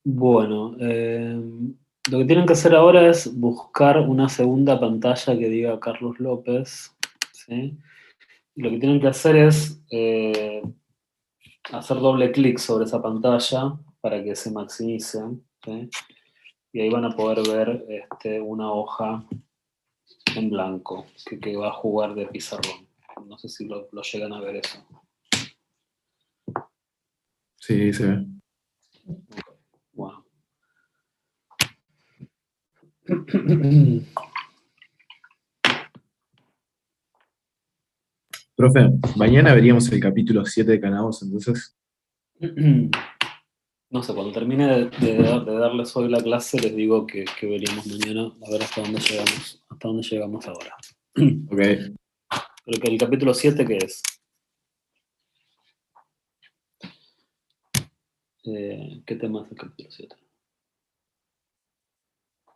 S3: Bueno, lo que tienen que hacer ahora es buscar una segunda pantalla que diga Carlos López, ¿sí? Y lo que tienen que hacer es hacer doble clic sobre esa pantalla para que se maximice, ¿sí? Y ahí van a poder ver una hoja en blanco que va a jugar de pizarrón. No sé si lo llegan a ver eso.
S1: Sí, se ve.
S3: Bueno.
S1: Profe, mañana veríamos el capítulo 7 de Canaos, entonces.
S3: No sé, cuando termine de darles hoy la clase, les digo que veríamos mañana a ver hasta dónde llegamos ahora.
S1: Ok.
S3: Pero que el capítulo 7, ¿qué es? ¿Qué tema es el capítulo 7?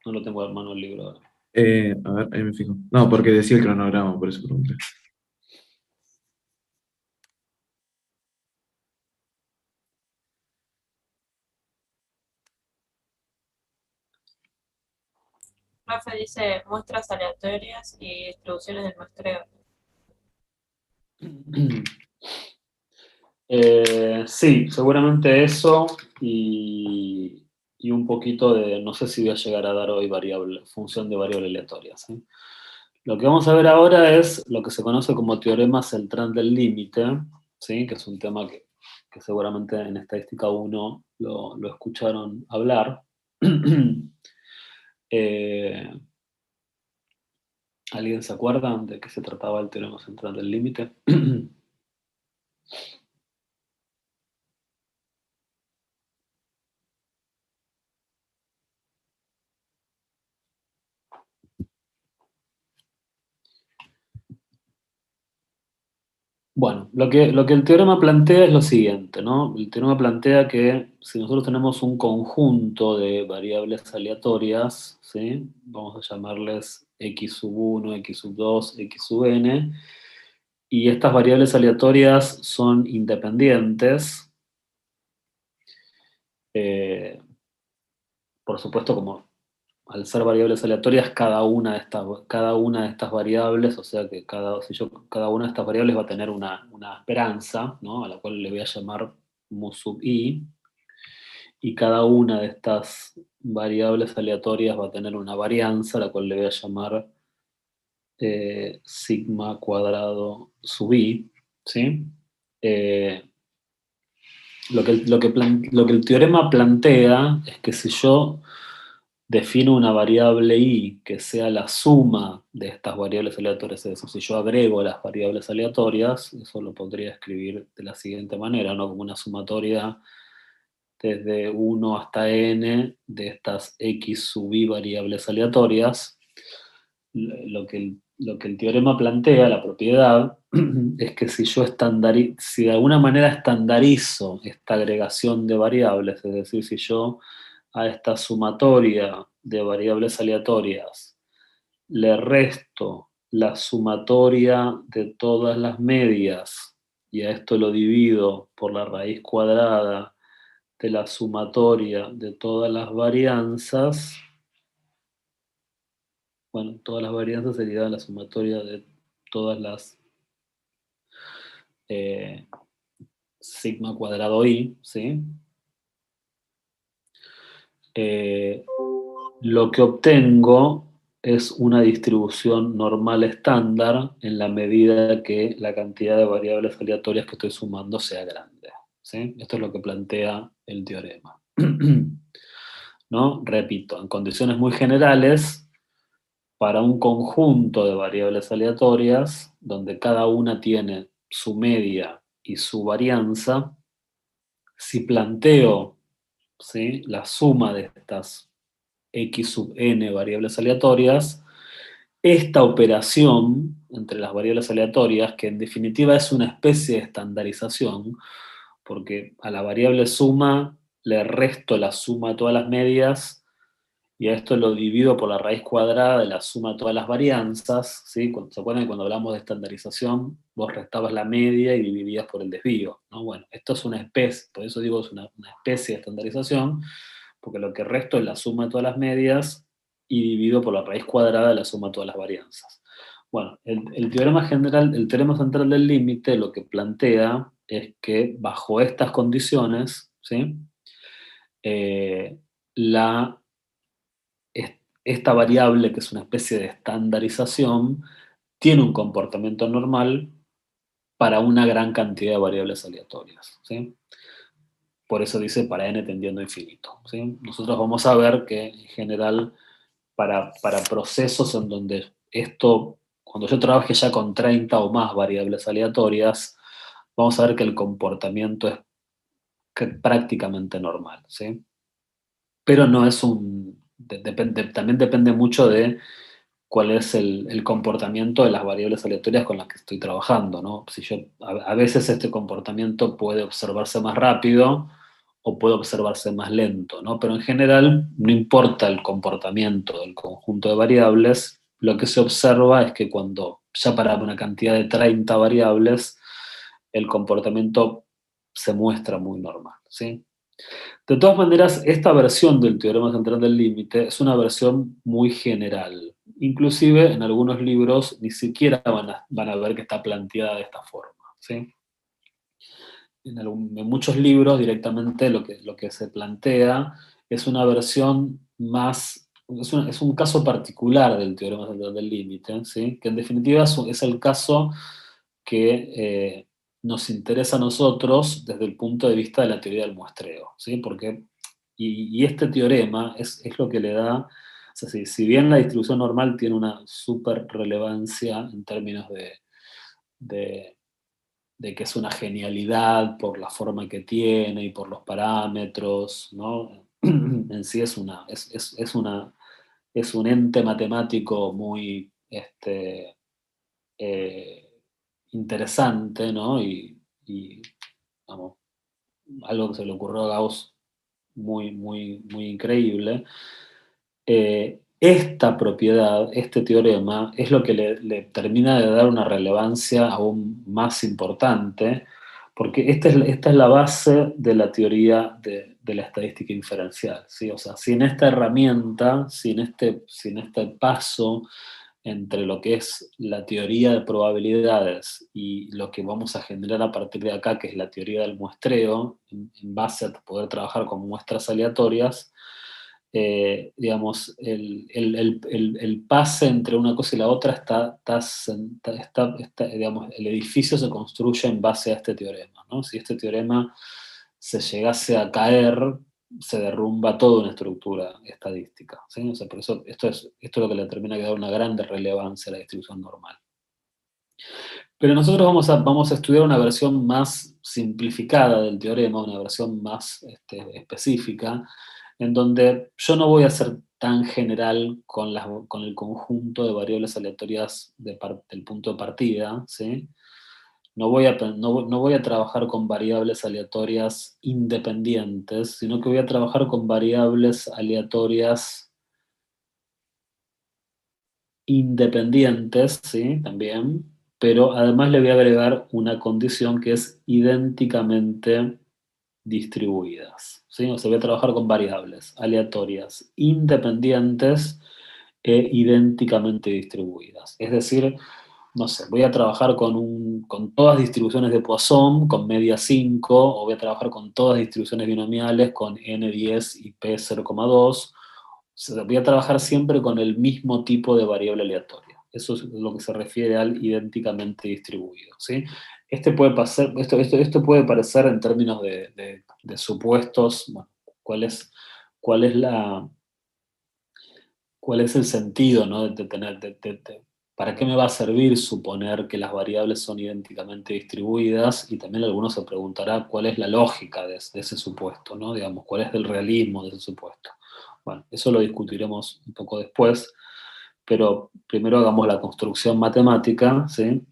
S3: No lo tengo a mano el libro ahora.
S1: A ver, ahí me fijo. No, porque decía el cronograma, por eso pregunté.
S7: Rafa dice muestras aleatorias y distribuciones del muestreo.
S3: Sí, seguramente eso y un poquito de, no sé si voy a llegar a dar hoy función de variable aleatoria, ¿sí? Lo que vamos a ver ahora es lo que se conoce como teorema central del límite, ¿sí? Que es un tema que seguramente en estadística 1 lo escucharon hablar. Eh, ¿Alguien se acuerda de qué se trataba el teorema central del límite? Bueno, lo que el teorema plantea es lo siguiente, ¿no? El teorema plantea que si nosotros tenemos un conjunto de variables aleatorias, ¿sí? Vamos a llamarles x sub 1, x sub 2, x sub n, y estas variables aleatorias son independientes, eh, por supuesto, como al ser variables aleatorias, cada una de estas variables, o sea que cada una de estas variables va a tener una esperanza, ¿no? A la cual le voy a llamar mu sub i, y cada una de estas variables aleatorias va a tener una varianza, a la cual le voy a llamar sigma cuadrado sub i, ¿sí? Eh, lo que el teorema plantea es que si yo defino una variable i que sea la suma de estas variables aleatorias, es decir, si yo agrego las variables aleatorias, eso lo podría escribir de la siguiente manera, ¿no? Como una sumatoria desde 1 hasta n de estas x sub i variables aleatorias. Lo que el teorema plantea, la propiedad, es que si de alguna manera estandarizo esta agregación de variables, es decir, si yo a esta sumatoria de variables aleatorias le resto la sumatoria de todas las medias y a esto lo divido por la raíz cuadrada de la sumatoria de todas las varianzas, bueno, todas las varianzas serían la sumatoria de todas las sigma cuadrado i, ¿sí? Lo que obtengo es una distribución normal estándar en la medida que la cantidad de variables aleatorias que estoy sumando sea grande, ¿sí? Esto es lo que plantea el teorema. ¿No? Repito, en condiciones muy generales, para un conjunto de variables aleatorias, donde cada una tiene su media y su varianza, si planteo, ¿sí?, la suma de estas x sub n variables aleatorias, esta operación entre las variables aleatorias, que en definitiva es una especie de estandarización, porque a la variable suma le resto la suma de todas las medias y a esto lo divido por la raíz cuadrada de la suma de todas las varianzas, ¿sí? ¿Se acuerdan que cuando hablamos de estandarización, vos restabas la media y dividías por el desvío, ¿no? Bueno, esto es una especie, por eso digo es una especie de estandarización, porque lo que resto es la suma de todas las medias y divido por la raíz cuadrada de la suma de todas las varianzas. Bueno, el teorema central del límite lo que plantea es que bajo estas condiciones, ¿sí? Esta variable, que es una especie de estandarización, tiene un comportamiento normal para una gran cantidad de variables aleatorias, ¿sí? Por eso dice para n tendiendo a infinito, ¿sí? Nosotros vamos a ver que en general para procesos en donde cuando yo trabaje ya con 30 o más variables aleatorias, vamos a ver que el comportamiento es prácticamente normal, ¿sí? Pero no es también depende mucho de cuál es el comportamiento de las variables aleatorias con las que estoy trabajando, ¿no? A veces este comportamiento puede observarse más rápido o puede observarse más lento, ¿no? Pero en general no importa el comportamiento del conjunto de variables, lo que se observa es que cuando ya para una cantidad de 30 variables, el comportamiento se muestra muy normal, ¿sí? De todas maneras, esta versión del teorema central del límite es una versión muy general. Inclusive en algunos libros ni siquiera van a ver que está planteada de esta forma, ¿sí? En muchos libros directamente lo que se plantea es una versión más, es un caso particular del teorema central del límite, ¿sí? Que en definitiva es el caso que nos interesa a nosotros desde el punto de vista de la teoría del muestreo, ¿sí? Porque, y este teorema es lo que le da, o sea, si bien la distribución normal tiene una súper relevancia en términos de que es una genialidad por la forma que tiene y por los parámetros, ¿no? En sí es un ente matemático muy eh, interesante, ¿no? Y, vamos, algo que se le ocurrió a Gauss muy, muy, muy increíble. Esta propiedad, este teorema, es lo que le termina de dar una relevancia aún más importante, porque esta es la base de la teoría de la estadística inferencial, ¿sí? O sea, sin esta herramienta, sin este paso entre lo que es la teoría de probabilidades y lo que vamos a generar a partir de acá, que es la teoría del muestreo, en base a poder trabajar con muestras aleatorias, digamos, el pase entre una cosa y la otra digamos, el edificio se construye en base a este teorema, ¿no? Si este teorema se llegase a caer, se derrumba toda una estructura estadística, ¿sí? O sea, por eso esto es lo que le termina que dar una grande relevancia a la distribución normal. Pero nosotros vamos a estudiar una versión más simplificada del teorema, una versión más específica, en donde yo no voy a ser tan general con el conjunto de variables aleatorias del punto de partida, ¿sí? No voy a trabajar con variables aleatorias independientes, sino que voy a trabajar con variables aleatorias independientes, ¿sí? También, pero además le voy a agregar una condición que es idénticamente distribuidas, ¿sí? O sea, voy a trabajar con variables aleatorias independientes e idénticamente distribuidas. Es decir, no sé, voy a trabajar con todas distribuciones de Poisson, con media 5, o voy a trabajar con todas distribuciones binomiales, con n10 y p 0,2. Voy a trabajar siempre con el mismo tipo de variable aleatoria. Eso es lo que se refiere al idénticamente distribuido, ¿sí? Esto puede parecer en términos de supuestos, bueno, cuál es el sentido, ¿no? ¿Para qué me va a servir suponer que las variables son idénticamente distribuidas? Y también alguno se preguntará cuál es la lógica de ese supuesto, ¿no? Digamos, cuál es el realismo de ese supuesto. Bueno, eso lo discutiremos un poco después, pero primero hagamos la construcción matemática, ¿sí?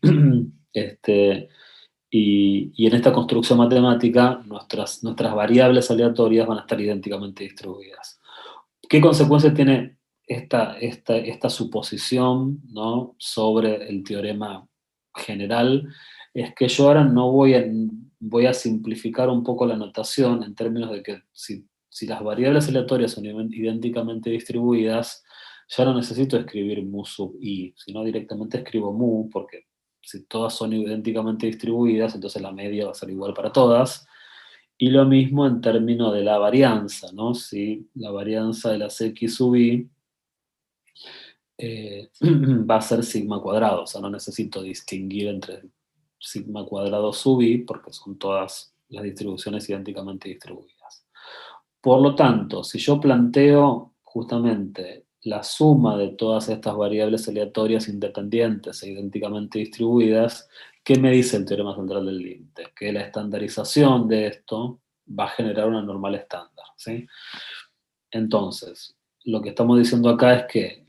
S3: Y en esta construcción matemática nuestras variables aleatorias van a estar idénticamente distribuidas. ¿Qué consecuencias tiene esta suposición, ¿no? Sobre el teorema general? Es que yo ahora no voy a simplificar un poco la notación en términos de que si si las variables aleatorias son idénticamente distribuidas, ya no necesito escribir mu sub i, sino directamente escribo mu, porque si todas son idénticamente distribuidas, entonces la media va a ser igual para todas. Y lo mismo en términos de la varianza, ¿no? Si la varianza de las x sub i va a ser sigma cuadrado, o sea, no necesito distinguir entre sigma cuadrado sub i, porque son todas las distribuciones idénticamente distribuidas. Por lo tanto, si yo planteo justamente la suma de todas estas variables aleatorias independientes e idénticamente distribuidas, ¿qué me dice el teorema central del límite? Que la estandarización de esto va a generar una normal estándar, ¿sí? Entonces, lo que estamos diciendo acá es que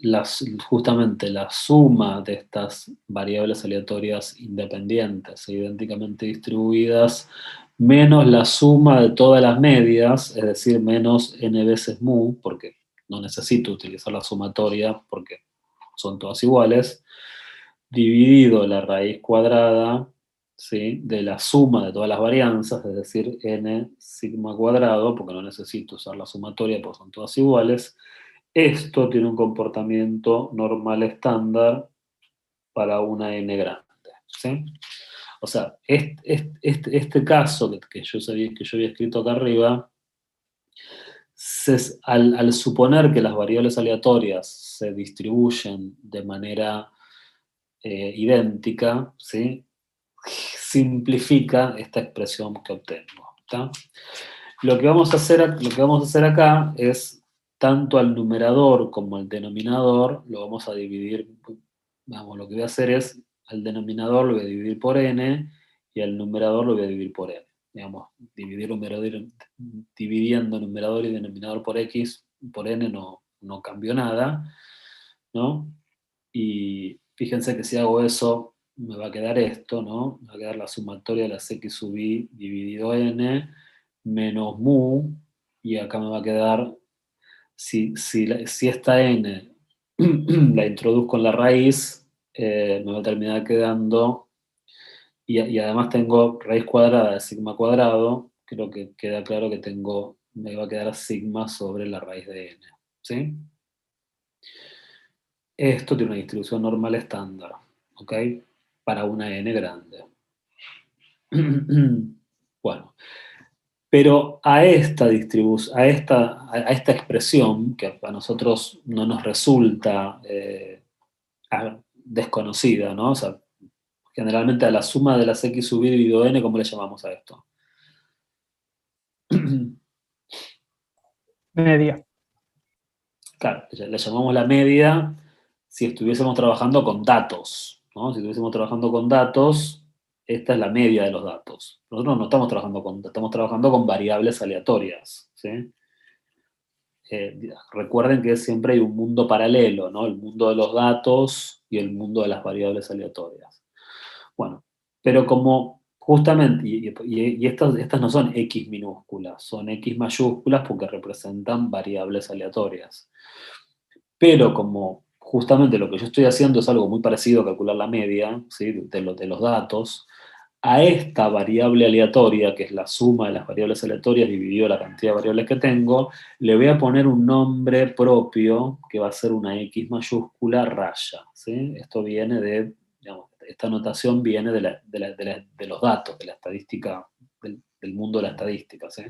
S3: justamente la suma de estas variables aleatorias independientes e idénticamente distribuidas menos la suma de todas las medias, es decir, menos n veces mu, porque no necesito utilizar la sumatoria porque son todas iguales, dividido la raíz cuadrada, ¿sí?, de la suma de todas las varianzas, es decir, n sigma cuadrado, porque no necesito usar la sumatoria porque son todas iguales. Esto tiene un comportamiento normal estándar para una n grande, ¿sí? O sea, este caso que yo había escrito acá arriba, al suponer que las variables aleatorias se distribuyen de manera idéntica, ¿sí?, simplifica esta expresión que obtengo, ¿tá? Lo que vamos a hacer acá es, tanto al numerador como al denominador, lo vamos a dividir, vamos, lo que voy a hacer es, al denominador lo voy a dividir por n, y al numerador lo voy a dividir por n. Digamos, dividiendo numerador y denominador por x, por n no cambió nada, ¿no? Y fíjense que si hago eso, me va a quedar esto, ¿no? Me va a quedar la sumatoria de las x sub i dividido n, menos mu, y acá me va a quedar, si esta n la introduzco en la raíz, me va a terminar quedando, y además tengo raíz cuadrada de sigma cuadrado, creo que queda claro que me va a quedar sigma sobre la raíz de n, ¿sí? Esto tiene una distribución normal estándar, ¿ok? Para una n grande. Bueno, pero a esta expresión, que a nosotros no nos resulta desconocida, ¿no? O sea, generalmente a la suma de las x sub i dividido n, ¿cómo le llamamos a esto?
S4: Media.
S3: Claro, le llamamos la media si estuviésemos trabajando con datos, ¿no? Si estuviésemos trabajando con datos, esta es la media de los datos. Nosotros no estamos trabajando con variables aleatorias, ¿sí? Recuerden que siempre hay un mundo paralelo, ¿no? El mundo de los datos y el mundo de las variables aleatorias. Bueno, pero como justamente, y estas no son x minúsculas, son x mayúsculas porque representan variables aleatorias. Pero como justamente lo que yo estoy haciendo es algo muy parecido a calcular la media, ¿sí?, de los datos, a esta variable aleatoria, que es la suma de las variables aleatorias dividido la cantidad de variables que tengo, le voy a poner un nombre propio que va a ser una x mayúscula raya, ¿sí? Esto viene de, digamos, esta notación viene de los datos, de la estadística, del mundo de la estadística, ¿sí?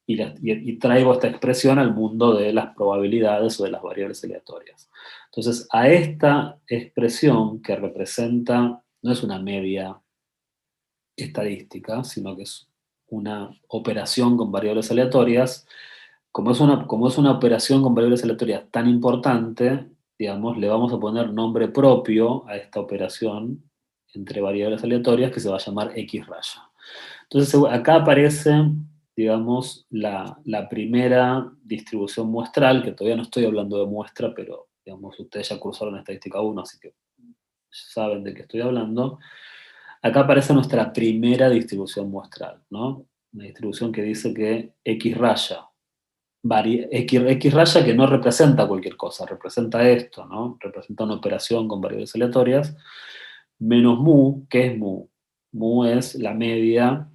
S3: Y traigo esta expresión al mundo de las probabilidades o de las variables aleatorias. Entonces, a esta expresión que representa, no es una media estadística, sino que es una operación con variables aleatorias, como es una operación con variables aleatorias tan importante, digamos, le vamos a poner nombre propio a esta operación entre variables aleatorias que se va a llamar x raya. Entonces, acá aparece, digamos, la primera distribución muestral, que todavía no estoy hablando de muestra, pero, digamos, ustedes ya cursaron estadística 1, así que saben de qué estoy hablando. Acá aparece nuestra primera distribución muestral, ¿no? Una distribución que dice que x raya, x raya que no representa cualquier cosa, representa esto, ¿no? Representa una operación con variables aleatorias, menos mu, ¿qué es mu? Mu es la media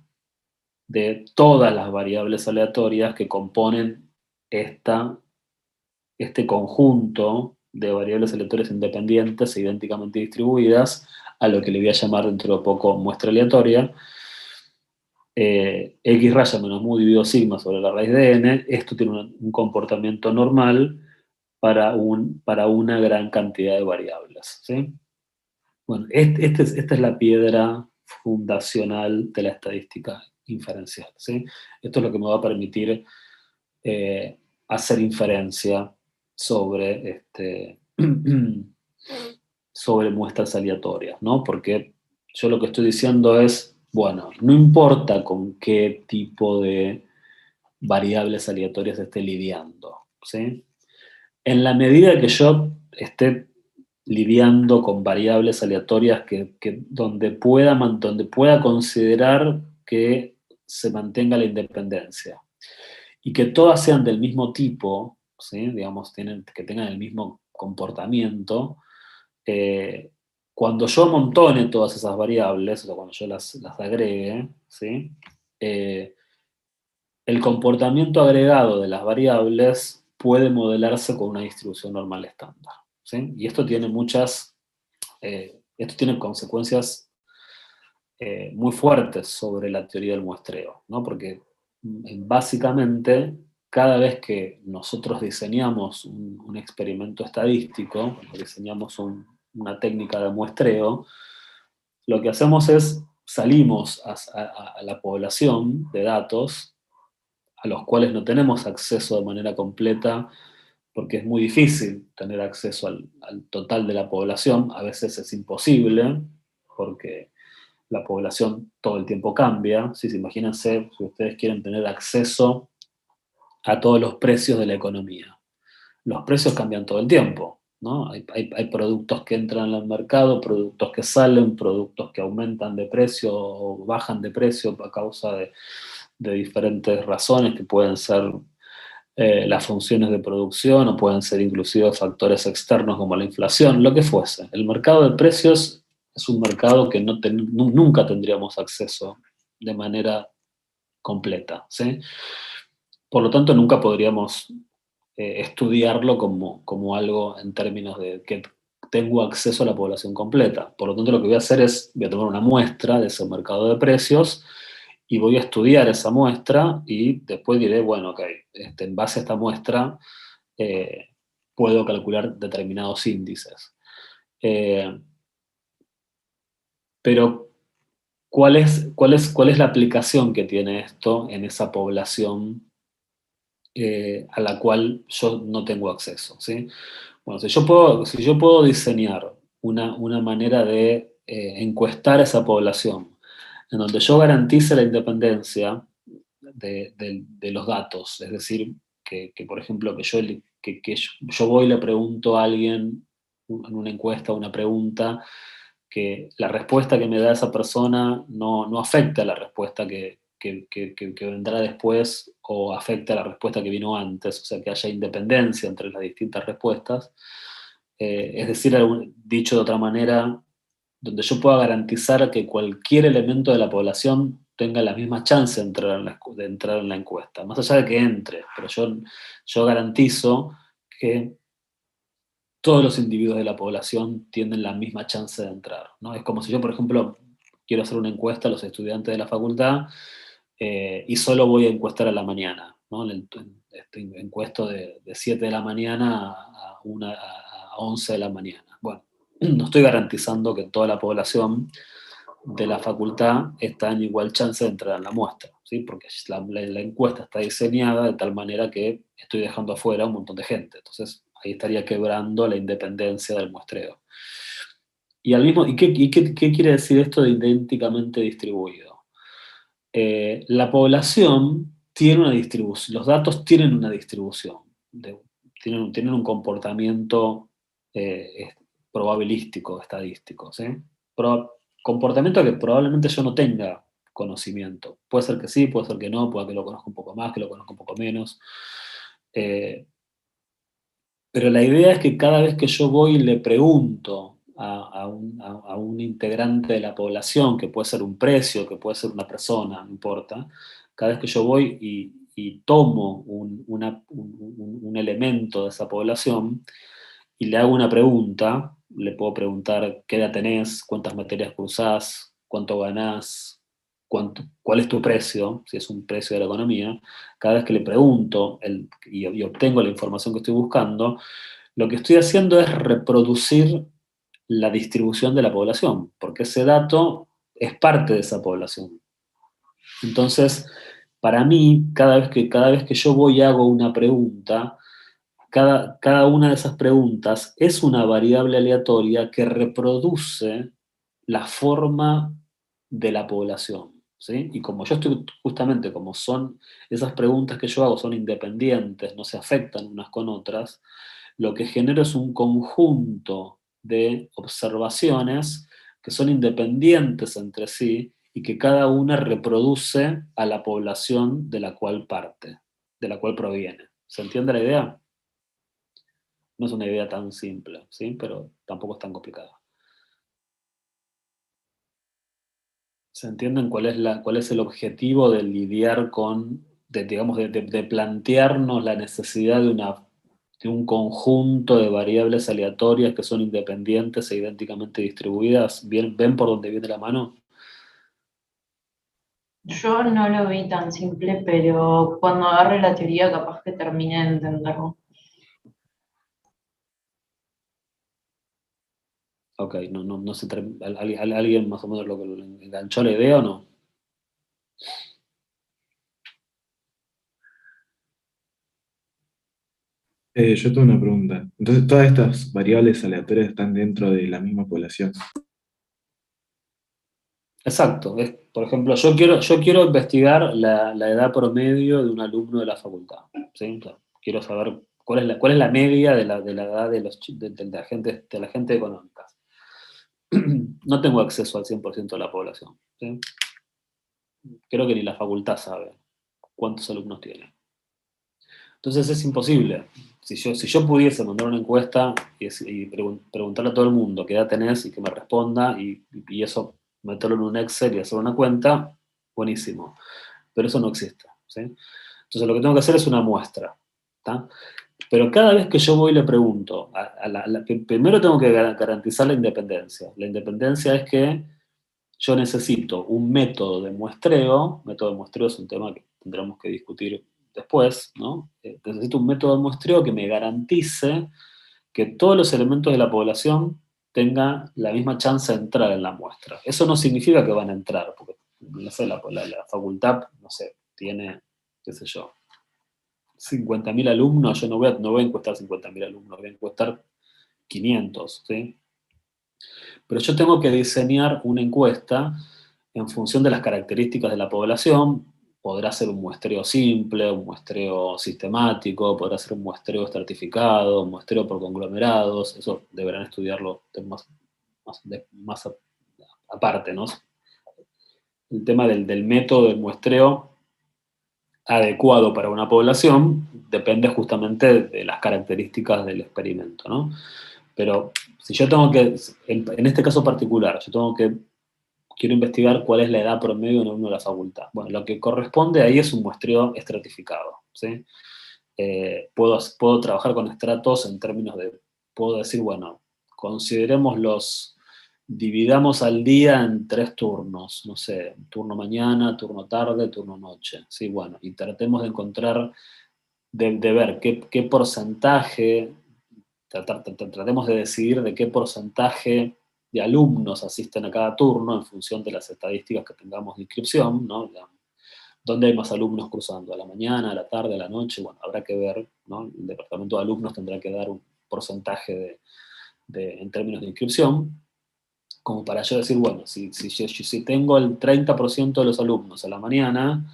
S3: de todas las variables aleatorias que componen este conjunto de variables aleatorias independientes e idénticamente distribuidas, a lo que le voy a llamar dentro de poco muestra aleatoria. X raya menos mu dividido sigma sobre la raíz de n, esto tiene un comportamiento normal para una gran cantidad de variables, ¿sí? Bueno, esta es la piedra fundacional de la estadística inferencial, ¿sí? Esto es lo que me va a permitir hacer inferencia sobre, sobre muestras aleatorias, ¿no? Porque yo lo que estoy diciendo es, bueno, no importa con qué tipo de variables aleatorias esté lidiando, ¿sí? En la medida que yo esté lidiando con variables aleatorias donde pueda considerar que se mantenga la independencia y que todas sean del mismo tipo, ¿sí? Digamos, que tengan el mismo comportamiento, cuando yo amontone todas esas variables, o sea, cuando yo las agregue, ¿sí? El comportamiento agregado de las variables puede modelarse con una distribución normal estándar, ¿sí? Y esto tiene esto tiene consecuencias muy fuertes sobre la teoría del muestreo, ¿no? Porque básicamente cada vez que nosotros diseñamos un experimento estadístico, cuando diseñamos una técnica de muestreo, lo que hacemos es salimos a la población de datos a los cuales no tenemos acceso de manera completa, porque es muy difícil tener acceso al total de la población, a veces es imposible, porque la población todo el tiempo cambia. Si imagínense, si ustedes quieren tener acceso a todos los precios de la economía, los precios cambian todo el tiempo, ¿no? Hay productos que entran al mercado, productos que salen, productos que aumentan de precio o bajan de precio a causa de diferentes razones que pueden ser las funciones de producción o pueden ser inclusive factores externos como la inflación, lo que fuese. El mercado de precios es un mercado que nunca tendríamos acceso de manera completa, ¿sí? Por lo tanto, nunca podríamos estudiarlo como algo en términos de que tengo acceso a la población completa. Por lo tanto, lo que voy a hacer es, voy a tomar una muestra de ese mercado de precios y voy a estudiar esa muestra y después diré, bueno, ok, en base a esta muestra puedo calcular determinados índices. Pero, ¿cuál es la aplicación que tiene esto en esa población a la cual yo no tengo acceso, ¿sí? Bueno, si yo puedo diseñar una manera de encuestar a esa población, en donde yo garantice la independencia de los datos, es decir, por ejemplo, yo voy y le pregunto a alguien en una encuesta, una pregunta, que la respuesta que me da esa persona no afecta a la respuesta que vendrá después o afecta a la respuesta que vino antes, o sea, que haya independencia entre las distintas respuestas. Es decir, dicho de otra manera, donde yo pueda garantizar que cualquier elemento de la población tenga la misma chance de entrar en la encuesta, más allá de que entre, pero yo garantizo que todos los individuos de la población tienen la misma chance de entrar, ¿no? Es como si yo, por ejemplo, quiero hacer una encuesta a los estudiantes de la facultad y solo voy a encuestar a la mañana, ¿no? Encuesto de 7 de la mañana a 11 de la mañana. Bueno, no estoy garantizando que toda la población de la facultad está en igual chance de entrar en la muestra, ¿sí? Porque la encuesta está diseñada de tal manera que estoy dejando afuera a un montón de gente. Entonces, ahí estaría quebrando la independencia del muestreo. ¿Y qué quiere decir esto de idénticamente distribuido? La población tiene una distribución, los datos tienen una distribución, tienen un comportamiento probabilístico, estadístico, ¿sí? Comportamiento que probablemente yo no tenga conocimiento. Puede ser que sí, puede ser que no, puede que lo conozca un poco más, que lo conozca un poco menos. Pero la idea es que cada vez que yo voy y le pregunto a un integrante de la población, que puede ser un precio, que puede ser una persona, no importa, cada vez que yo voy y tomo un elemento de esa población y le hago una pregunta, le puedo preguntar qué edad tenés, cuántas materias cursás, cuánto ganás, cuál es tu precio, si es un precio de la economía. Cada vez que le pregunto y obtengo la información que estoy buscando, lo que estoy haciendo es reproducir la distribución de la población, porque ese dato es parte de esa población. Entonces, para mí, cada vez que yo voy y hago una pregunta, cada una de esas preguntas es una variable aleatoria que reproduce la forma de la población, ¿sí? Y como yo estoy, justamente como son esas preguntas que yo hago son independientes, no se afectan unas con otras, lo que genero es un conjunto de observaciones que son independientes entre sí y que cada una reproduce a la población de la cual parte, de la cual proviene. ¿Se entiende la idea? No es una idea tan simple, ¿sí? Pero tampoco es tan complicada. ¿Se entienden cuál es el objetivo de lidiar con, digamos, de plantearnos la necesidad de un conjunto de variables aleatorias que son independientes e idénticamente distribuidas? ¿Ven por dónde viene la mano?
S6: Yo no lo vi tan simple, pero cuando agarre la teoría capaz que termine de entenderlo.
S3: Ok, no sé, ¿alguien más o menos lo enganchó la idea o no?
S1: Yo tengo una pregunta. Entonces, ¿todas estas variables aleatorias están dentro de la misma población?
S3: Exacto. Por ejemplo, yo quiero investigar la edad promedio de un alumno de la facultad, ¿sí? O sea, quiero saber cuál es la media de la edad de la gente económica. No tengo acceso al 100% de la población, ¿sí? Creo que ni la facultad sabe cuántos alumnos tiene. Entonces es imposible. Si yo pudiese mandar una encuesta preguntarle a todo el mundo qué edad tenés y que me responda y eso meterlo en un Excel y hacer una cuenta, buenísimo. Pero eso no existe, ¿sí? Entonces lo que tengo que hacer es una muestra, ¿tá? Pero cada vez que yo voy y le pregunto, primero tengo que garantizar la independencia. La independencia es que yo necesito un método de muestreo es un tema que tendremos que discutir después, ¿no? Necesito un método de muestreo que me garantice que todos los elementos de la población tengan la misma chance de entrar en la muestra. Eso no significa que van a entrar, porque no sé, la facultad, no sé, tiene, qué sé yo, 50.000 alumnos, yo no voy a encuestar 50.000 alumnos, voy a encuestar 500, ¿sí? Pero yo tengo que diseñar una encuesta en función de las características de la población. Podrá ser un muestreo simple, un muestreo sistemático, podrá ser un muestreo estratificado, un muestreo por conglomerados. Eso deberán estudiarlo más aparte, ¿no? El tema del método del muestreo adecuado para una población depende justamente de las características del experimento, ¿no? Pero si yo tengo que, en este caso particular, quiero investigar cuál es la edad promedio de uno de la facultad. Bueno, lo que corresponde ahí es un muestreo estratificado, ¿sí? Puedo trabajar con estratos en términos puedo decir, bueno, dividamos al día en 3 turnos, no sé, turno mañana, turno tarde, turno noche, ¿sí? Bueno, y tratemos de encontrar, de ver qué porcentaje, tratemos de decidir de qué porcentaje de alumnos asisten a cada turno en función de las estadísticas que tengamos de inscripción, ¿no? ¿Dónde hay más alumnos cruzando? ¿A la mañana, a la tarde, a la noche? Bueno, habrá que ver, ¿no? El departamento de alumnos tendrá que dar un porcentaje en términos de inscripción, como para yo decir, bueno, si tengo el 30% de los alumnos a la mañana,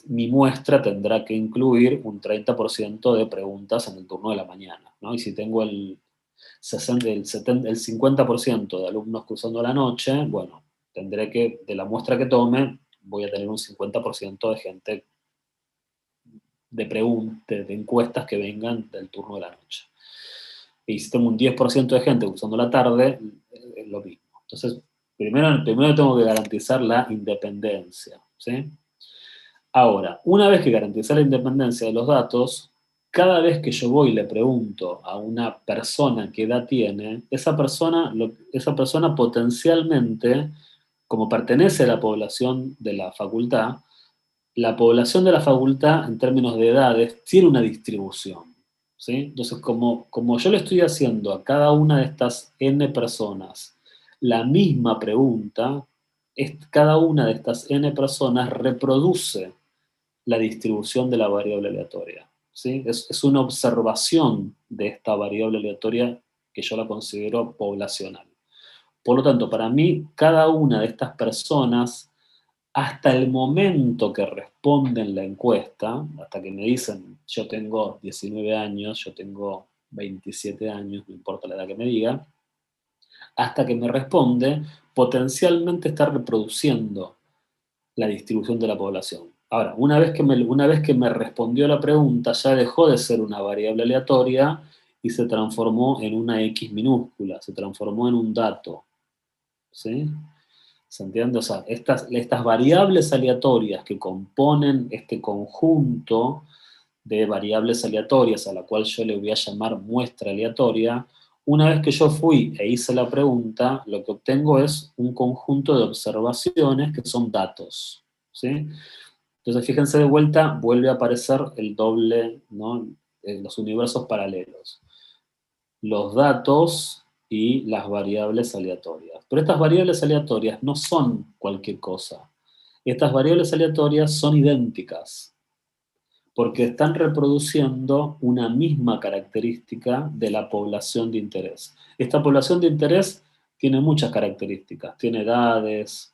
S3: mi muestra tendrá que incluir un 30% de preguntas en el turno de la mañana, ¿no? Y si tengo el 50% de alumnos cursando a la noche, bueno, tendré que, de la muestra que tome, voy a tener un 50% de gente de encuestas que vengan del turno de la noche. y si tengo un 10% de gente usando la tarde, es lo mismo. Entonces, primero tengo que garantizar la independencia, ¿sí? Ahora, una vez que garanticé la independencia de los datos, cada vez que yo voy y le pregunto a una persona qué edad tiene, esa persona potencialmente, como pertenece a la población de la facultad en términos de edades tiene una distribución, ¿sí? Entonces, como yo le estoy haciendo a cada una de estas N personas la misma pregunta, cada una de estas N personas reproduce la distribución de la variable aleatoria, ¿sí? Es una observación de esta variable aleatoria que yo la considero poblacional. Por lo tanto, para mí, cada una de estas personas, hasta el momento que responden la encuesta, hasta que me dicen, yo tengo 19 años, yo tengo 27 años, no importa la edad que me diga, hasta que me responde, potencialmente está reproduciendo la distribución de la población. Ahora, una vez que me respondió la pregunta, ya dejó de ser una variable aleatoria y se transformó en una X minúscula, se transformó en un dato, ¿sí? ¿Se entiende? O sea, estas variables aleatorias que componen este conjunto de variables aleatorias a la cual yo le voy a llamar muestra aleatoria, una vez que yo fui e hice la pregunta, lo que obtengo es un conjunto de observaciones que son datos, ¿sí? Entonces, fíjense de vuelta, vuelve a aparecer el doble, ¿no? Los universos paralelos. Los datos y las variables aleatorias. Pero estas variables aleatorias no son cualquier cosa. Estas variables aleatorias son idénticas, porque están reproduciendo una misma característica de la población de interés. Esta población de interés tiene muchas características, tiene edades,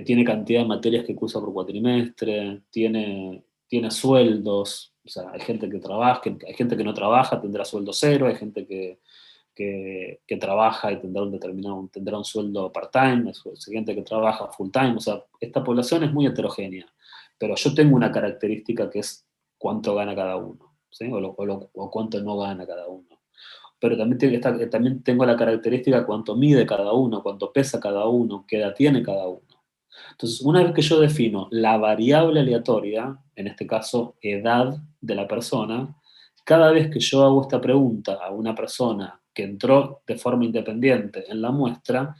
S3: tiene cantidad de materias que cursa por cuatrimestre, tiene sueldos, o sea, hay gente que trabaja, hay gente que no trabaja, tendrá sueldo cero, hay gente que trabaja y tendrá un sueldo part-time, hay gente que trabaja full-time, o sea, esta población es muy heterogénea, pero yo tengo una característica que es cuánto gana cada uno, ¿sí? O cuánto no gana cada uno. Pero también tengo la característica cuánto mide cada uno, cuánto pesa cada uno, qué edad tiene cada uno. Entonces, una vez que yo defino la variable aleatoria, en este caso edad de la persona, cada vez que yo hago esta pregunta a una persona que entró de forma independiente en la muestra,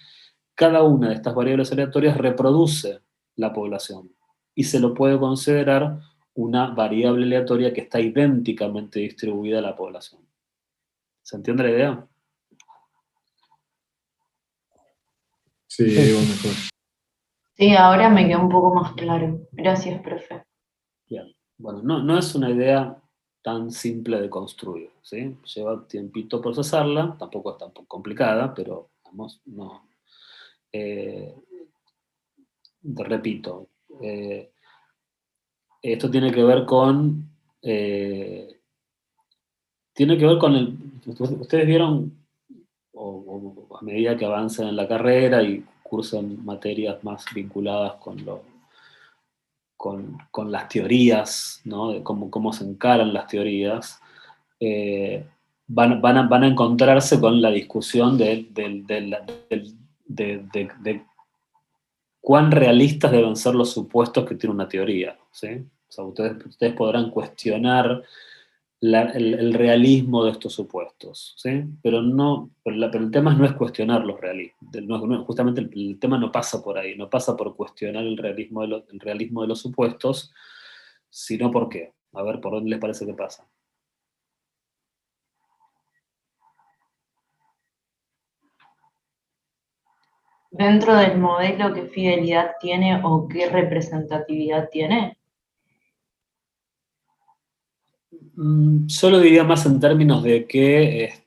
S3: cada una de estas variables aleatorias reproduce la población y se lo puede considerar una variable aleatoria que está idénticamente distribuida a la población. ¿Se entiende la idea?
S1: Sí, digo mejor.
S6: Sí, ahora me quedó un poco más claro. Gracias, profe.
S3: Bien. Bueno, no es una idea tan simple de construir, ¿sí? Lleva tiempito procesarla, tampoco es tan complicada, pero vamos, no. Repito, esto tiene que ver con ustedes vieron, o a medida que avancen en la carrera y cursan materias más vinculadas con las teorías, ¿no? De cómo se encaran las teorías, van a encontrarse con la discusión de cuán realistas deben ser los supuestos que tiene una teoría, ¿sí? O sea, ustedes podrán cuestionar el realismo de estos supuestos, ¿sí? Pero el tema no es cuestionar los realismos. Justamente el tema no pasa por ahí, no pasa por cuestionar el realismo de los supuestos, sino por qué. A ver, ¿por dónde les parece que pasa?
S6: Dentro del modelo, ¿qué fidelidad tiene o qué representatividad tiene?
S3: Solo diría más en términos de qué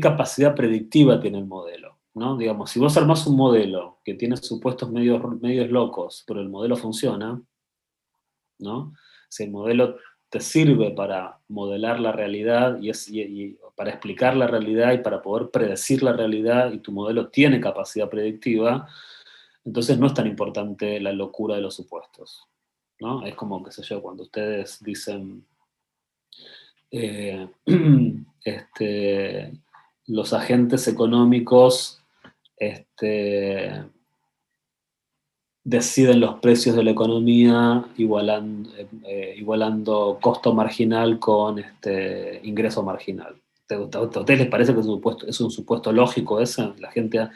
S3: capacidad predictiva tiene el modelo, ¿no? Digamos, si vos armás un modelo que tiene supuestos medios locos, pero el modelo funciona, ¿no? Si el modelo te sirve para modelar la realidad y para explicar la realidad y para poder predecir la realidad y tu modelo tiene capacidad predictiva, entonces no es tan importante la locura de los supuestos, ¿no? Es como, qué sé yo, cuando ustedes dicen, eh, los agentes económicos deciden los precios de la economía igualando costo marginal con ingreso marginal. ¿A ustedes les parece que es un supuesto lógico ese? La gente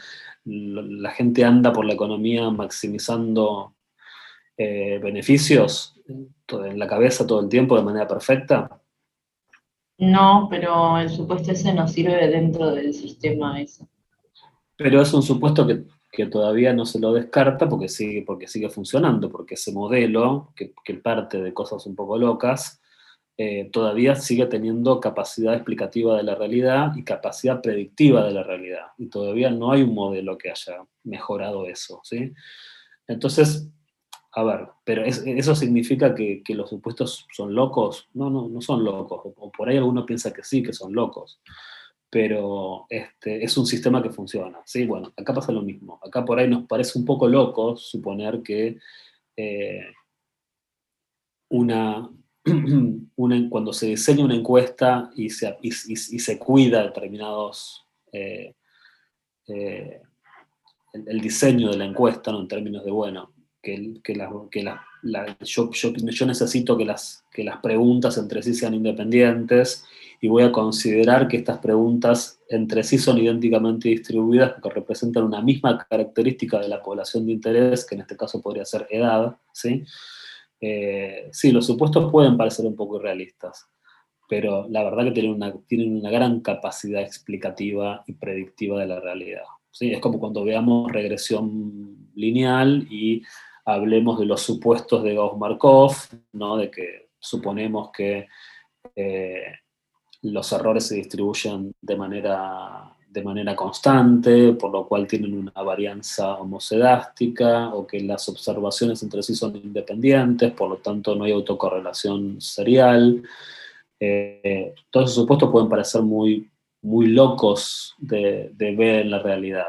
S3: anda por la economía maximizando beneficios en la cabeza todo el tiempo de manera perfecta.
S6: No, pero el supuesto ese no sirve dentro del sistema ese.
S3: Pero es un supuesto que todavía no se lo descarta porque sigue funcionando, porque ese modelo, que parte de cosas un poco locas, todavía sigue teniendo capacidad explicativa de la realidad y capacidad predictiva de la realidad. Y todavía no hay un modelo que haya mejorado eso, ¿sí? Entonces, a ver, pero ¿eso significa que los supuestos son locos? No, no, no son locos. O por ahí alguno piensa que sí, que son locos. Pero es un sistema que funciona, ¿sí? Bueno, acá pasa lo mismo. Acá por ahí nos parece un poco loco suponer que eh, una, cuando se diseña una encuesta y se cuida determinados... el diseño de la encuesta, ¿no? En términos de, bueno, yo necesito que las preguntas entre sí sean independientes y voy a considerar que estas preguntas entre sí son idénticamente distribuidas porque representan una misma característica de la población de interés, que en este caso podría ser edad, ¿sí? Sí, los supuestos pueden parecer un poco irrealistas, pero la verdad que tienen una gran capacidad explicativa y predictiva de la realidad. ¿Sí? Es como cuando veamos regresión lineal y hablemos de los supuestos de Gauss-Markov, ¿no? De que suponemos que los errores se distribuyen de manera constante, por lo cual tienen una varianza homocedástica, o que las observaciones entre sí son independientes, por lo tanto no hay autocorrelación serial. Todos esos supuestos pueden parecer muy, muy locos de ver en la realidad.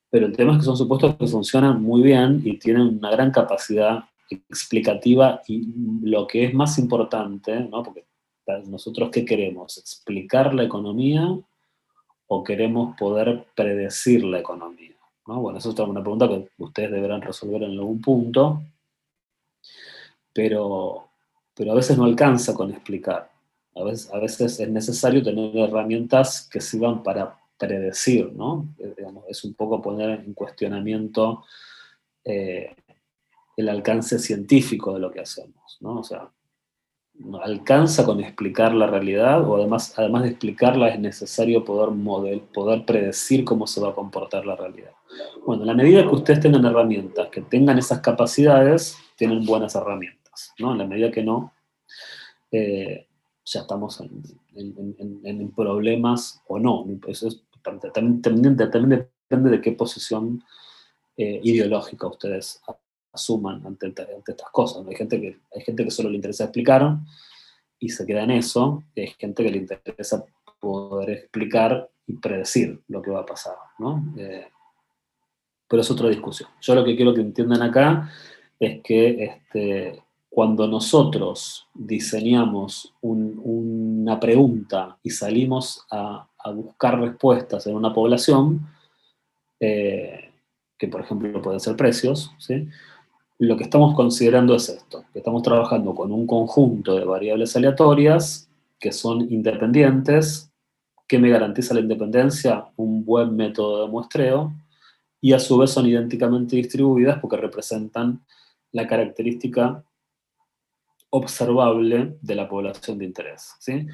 S3: Pero el tema es que son supuestos que funcionan muy bien y tienen una gran capacidad explicativa y lo que es más importante, ¿no? Porque nosotros ¿qué queremos? ¿Explicar la economía o queremos poder predecir la economía? ¿No? Bueno, eso es una pregunta que ustedes deberán resolver en algún punto, pero a veces no alcanza con explicar. A veces es necesario tener herramientas que sirvan para predecir, ¿no? Digamos, es un poco poner en cuestionamiento eh, el alcance científico de lo que hacemos, ¿no? O sea, ¿no alcanza con explicar la realidad o además de explicarla es necesario poder predecir cómo se va a comportar la realidad? Bueno, en la medida que ustedes tengan herramientas que tengan esas capacidades, tienen buenas herramientas, ¿no? En la medida que no, ya estamos en problemas o no. Eso también depende de qué posición ideológica ustedes asuman ante estas cosas. Hay gente que solo le interesa explicar y se queda en eso, y hay gente que le interesa poder explicar y predecir lo que va a pasar, ¿no? Pero es otra discusión. Yo lo que quiero que entiendan acá es que cuando nosotros diseñamos una pregunta y salimos a buscar respuestas en una población, que por ejemplo pueden ser precios, ¿sí? Lo que estamos considerando es esto, que estamos trabajando con un conjunto de variables aleatorias que son independientes. ¿Qué me garantiza la independencia? Un buen método de muestreo, y a su vez son idénticamente distribuidas porque representan la característica observable de la población de interés, ¿sí?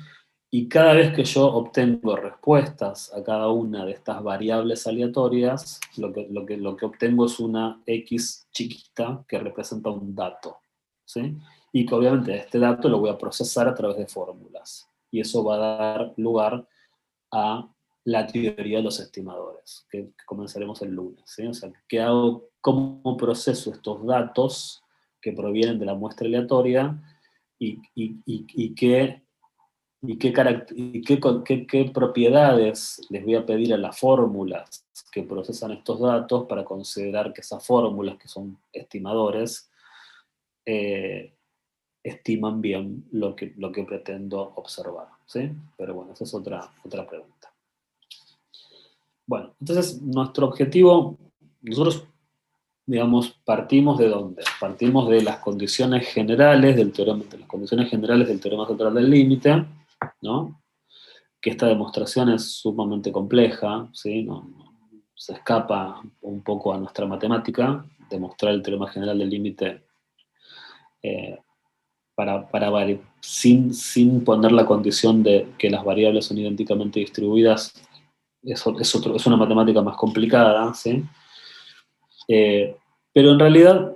S3: Y cada vez que yo obtengo respuestas a cada una de estas variables aleatorias, lo que obtengo es una X chiquita que representa un dato, ¿sí? Y que obviamente este dato lo voy a procesar a través de fórmulas. Y eso va a dar lugar a la teoría de los estimadores, que comenzaremos el lunes, ¿sí? O sea, ¿cómo proceso estos datos que provienen de la muestra aleatoria y qué propiedades les voy a pedir a las fórmulas que procesan estos datos para considerar que esas fórmulas, que son estimadores, estiman bien lo que pretendo observar, ¿sí? Pero bueno, esa es otra pregunta. Bueno, entonces nuestro objetivo, nosotros, digamos, partimos ¿de dónde? Partimos de las condiciones generales del teorema, central del límite, ¿no? Que esta demostración es sumamente compleja, ¿sí? Se escapa un poco a nuestra matemática, demostrar el teorema general del límite sin poner la condición de que las variables son idénticamente distribuidas, es una matemática más complicada, ¿sí? Pero en realidad,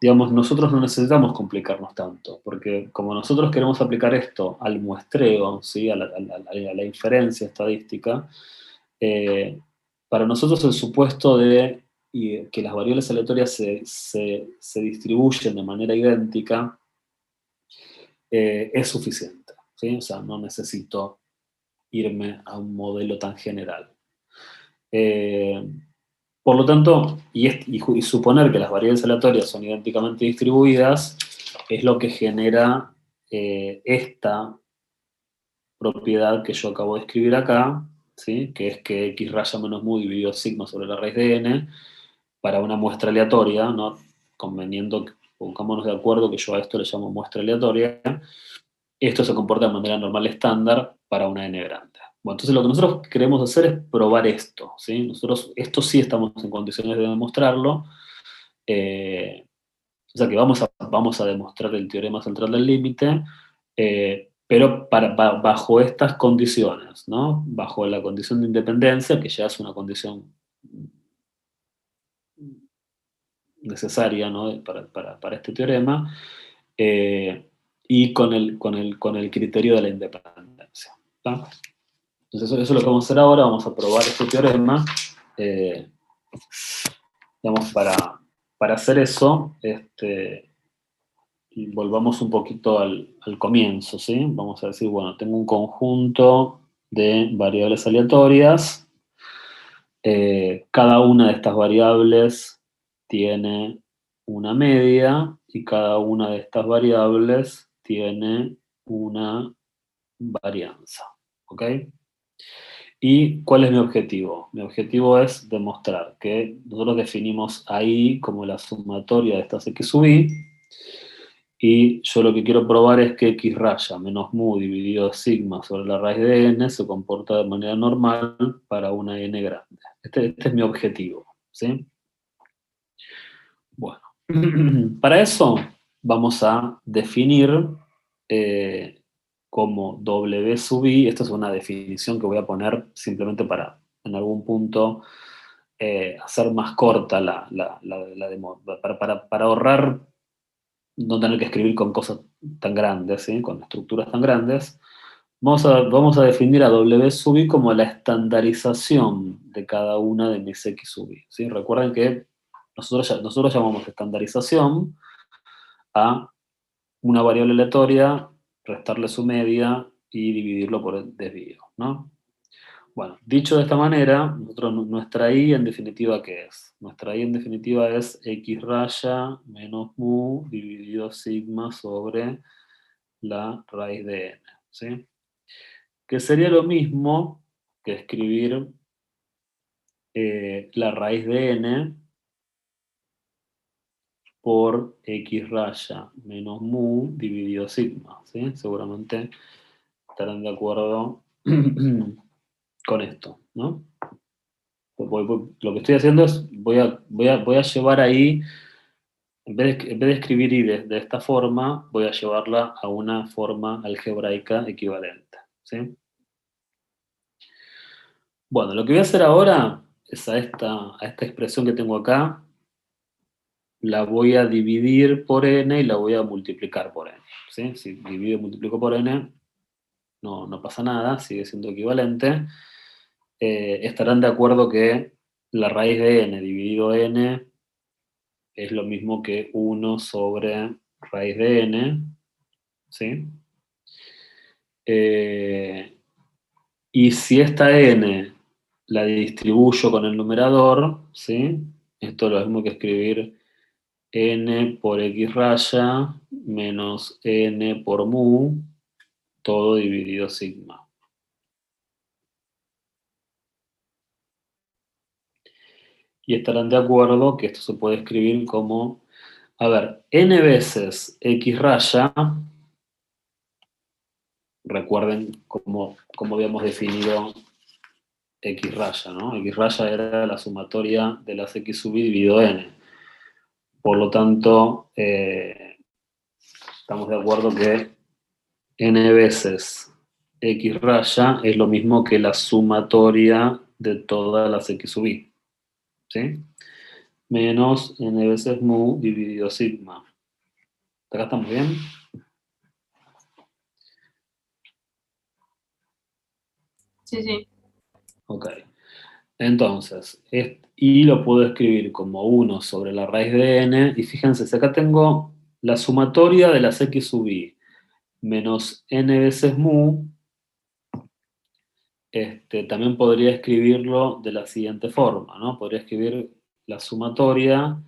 S3: digamos, nosotros no necesitamos complicarnos tanto, porque como nosotros queremos aplicar esto al muestreo, ¿sí? a la inferencia estadística, para nosotros el supuesto de que las variables aleatorias se distribuyen de manera idéntica es suficiente, ¿sí? O sea, no necesito irme a un modelo tan general. Por lo tanto, y suponer que las variables aleatorias son idénticamente distribuidas es lo que genera esta propiedad que yo acabo de escribir acá, ¿sí? Que es que x raya menos mu dividido sigma sobre la raíz de n para una muestra aleatoria, ¿no? Conveniendo, pongámonos de acuerdo que yo a esto le llamo muestra aleatoria, esto se comporta de manera normal estándar para una n grande. Bueno, entonces lo que nosotros queremos hacer es probar esto, ¿sí? Nosotros esto sí estamos en condiciones de demostrarlo, o sea que vamos a demostrar el teorema central del límite, pero bajo estas condiciones, ¿no? Bajo la condición de independencia, que ya es una condición necesaria, ¿no? para este teorema, y con el criterio de la independencia, ¿tá? Entonces eso es lo que vamos a hacer ahora, vamos a probar este teorema. Digamos, para hacer eso, y volvamos un poquito al comienzo, ¿sí? Vamos a decir, bueno, tengo un conjunto de variables aleatorias, cada una de estas variables tiene una media y cada una de estas variables tiene una varianza, ¿ok? ¿Y cuál es mi objetivo? Mi objetivo es demostrar que nosotros definimos ahí como la sumatoria de estas x sub i, y yo lo que quiero probar es que x raya menos mu dividido sigma sobre la raíz de n se comporta de manera normal para una n grande. Este es mi objetivo, ¿sí? Bueno, para eso vamos a definir como w sub i, esta es una definición que voy a poner simplemente para en algún punto hacer más corta para ahorrar no tener que escribir con cosas tan grandes, ¿sí? Con estructuras tan grandes. Vamos a definir a w sub i como la estandarización de cada una de mis x sub i, ¿sí? Recuerden que nosotros llamamos estandarización a una variable aleatoria, restarle su media y dividirlo por el desvío, ¿no? Bueno, dicho de esta manera, nuestra i en definitiva, ¿qué es? Nuestra i en definitiva es x raya menos mu dividido sigma sobre la raíz de n, ¿sí? Que sería lo mismo que escribir la raíz de n por x raya menos mu dividido sigma, ¿sí? Seguramente estarán de acuerdo con esto, ¿no? Lo que estoy haciendo es, voy a llevar ahí, en vez de escribir i de esta forma, voy a llevarla a una forma algebraica equivalente, ¿sí? Bueno, lo que voy a hacer ahora es a esta expresión que tengo acá, la voy a dividir por n y la voy a multiplicar por n, ¿sí? Si divido y multiplico por n, no pasa nada, sigue siendo equivalente. Estarán de acuerdo que la raíz de n dividido n es lo mismo que 1 sobre raíz de n, ¿sí? Y si esta n la distribuyo con el numerador, ¿sí? Esto es lo mismo que escribir n por x raya menos n por mu, todo dividido sigma. Y estarán de acuerdo que esto se puede escribir como, a ver, n veces x raya, recuerden cómo habíamos definido x raya, ¿no? X raya era la sumatoria de las x sub i dividido n. Por lo tanto, estamos de acuerdo que n veces x raya es lo mismo que la sumatoria de todas las x sub i, ¿sí? Menos n veces mu dividido sigma. ¿Hasta acá estamos bien?
S7: Sí, sí.
S3: Ok. Entonces, y lo puedo escribir como 1 sobre la raíz de n, y fíjense, si acá tengo la sumatoria de las x sub i menos n veces mu, también podría escribirlo de la siguiente forma, ¿no? Podría escribir la sumatoria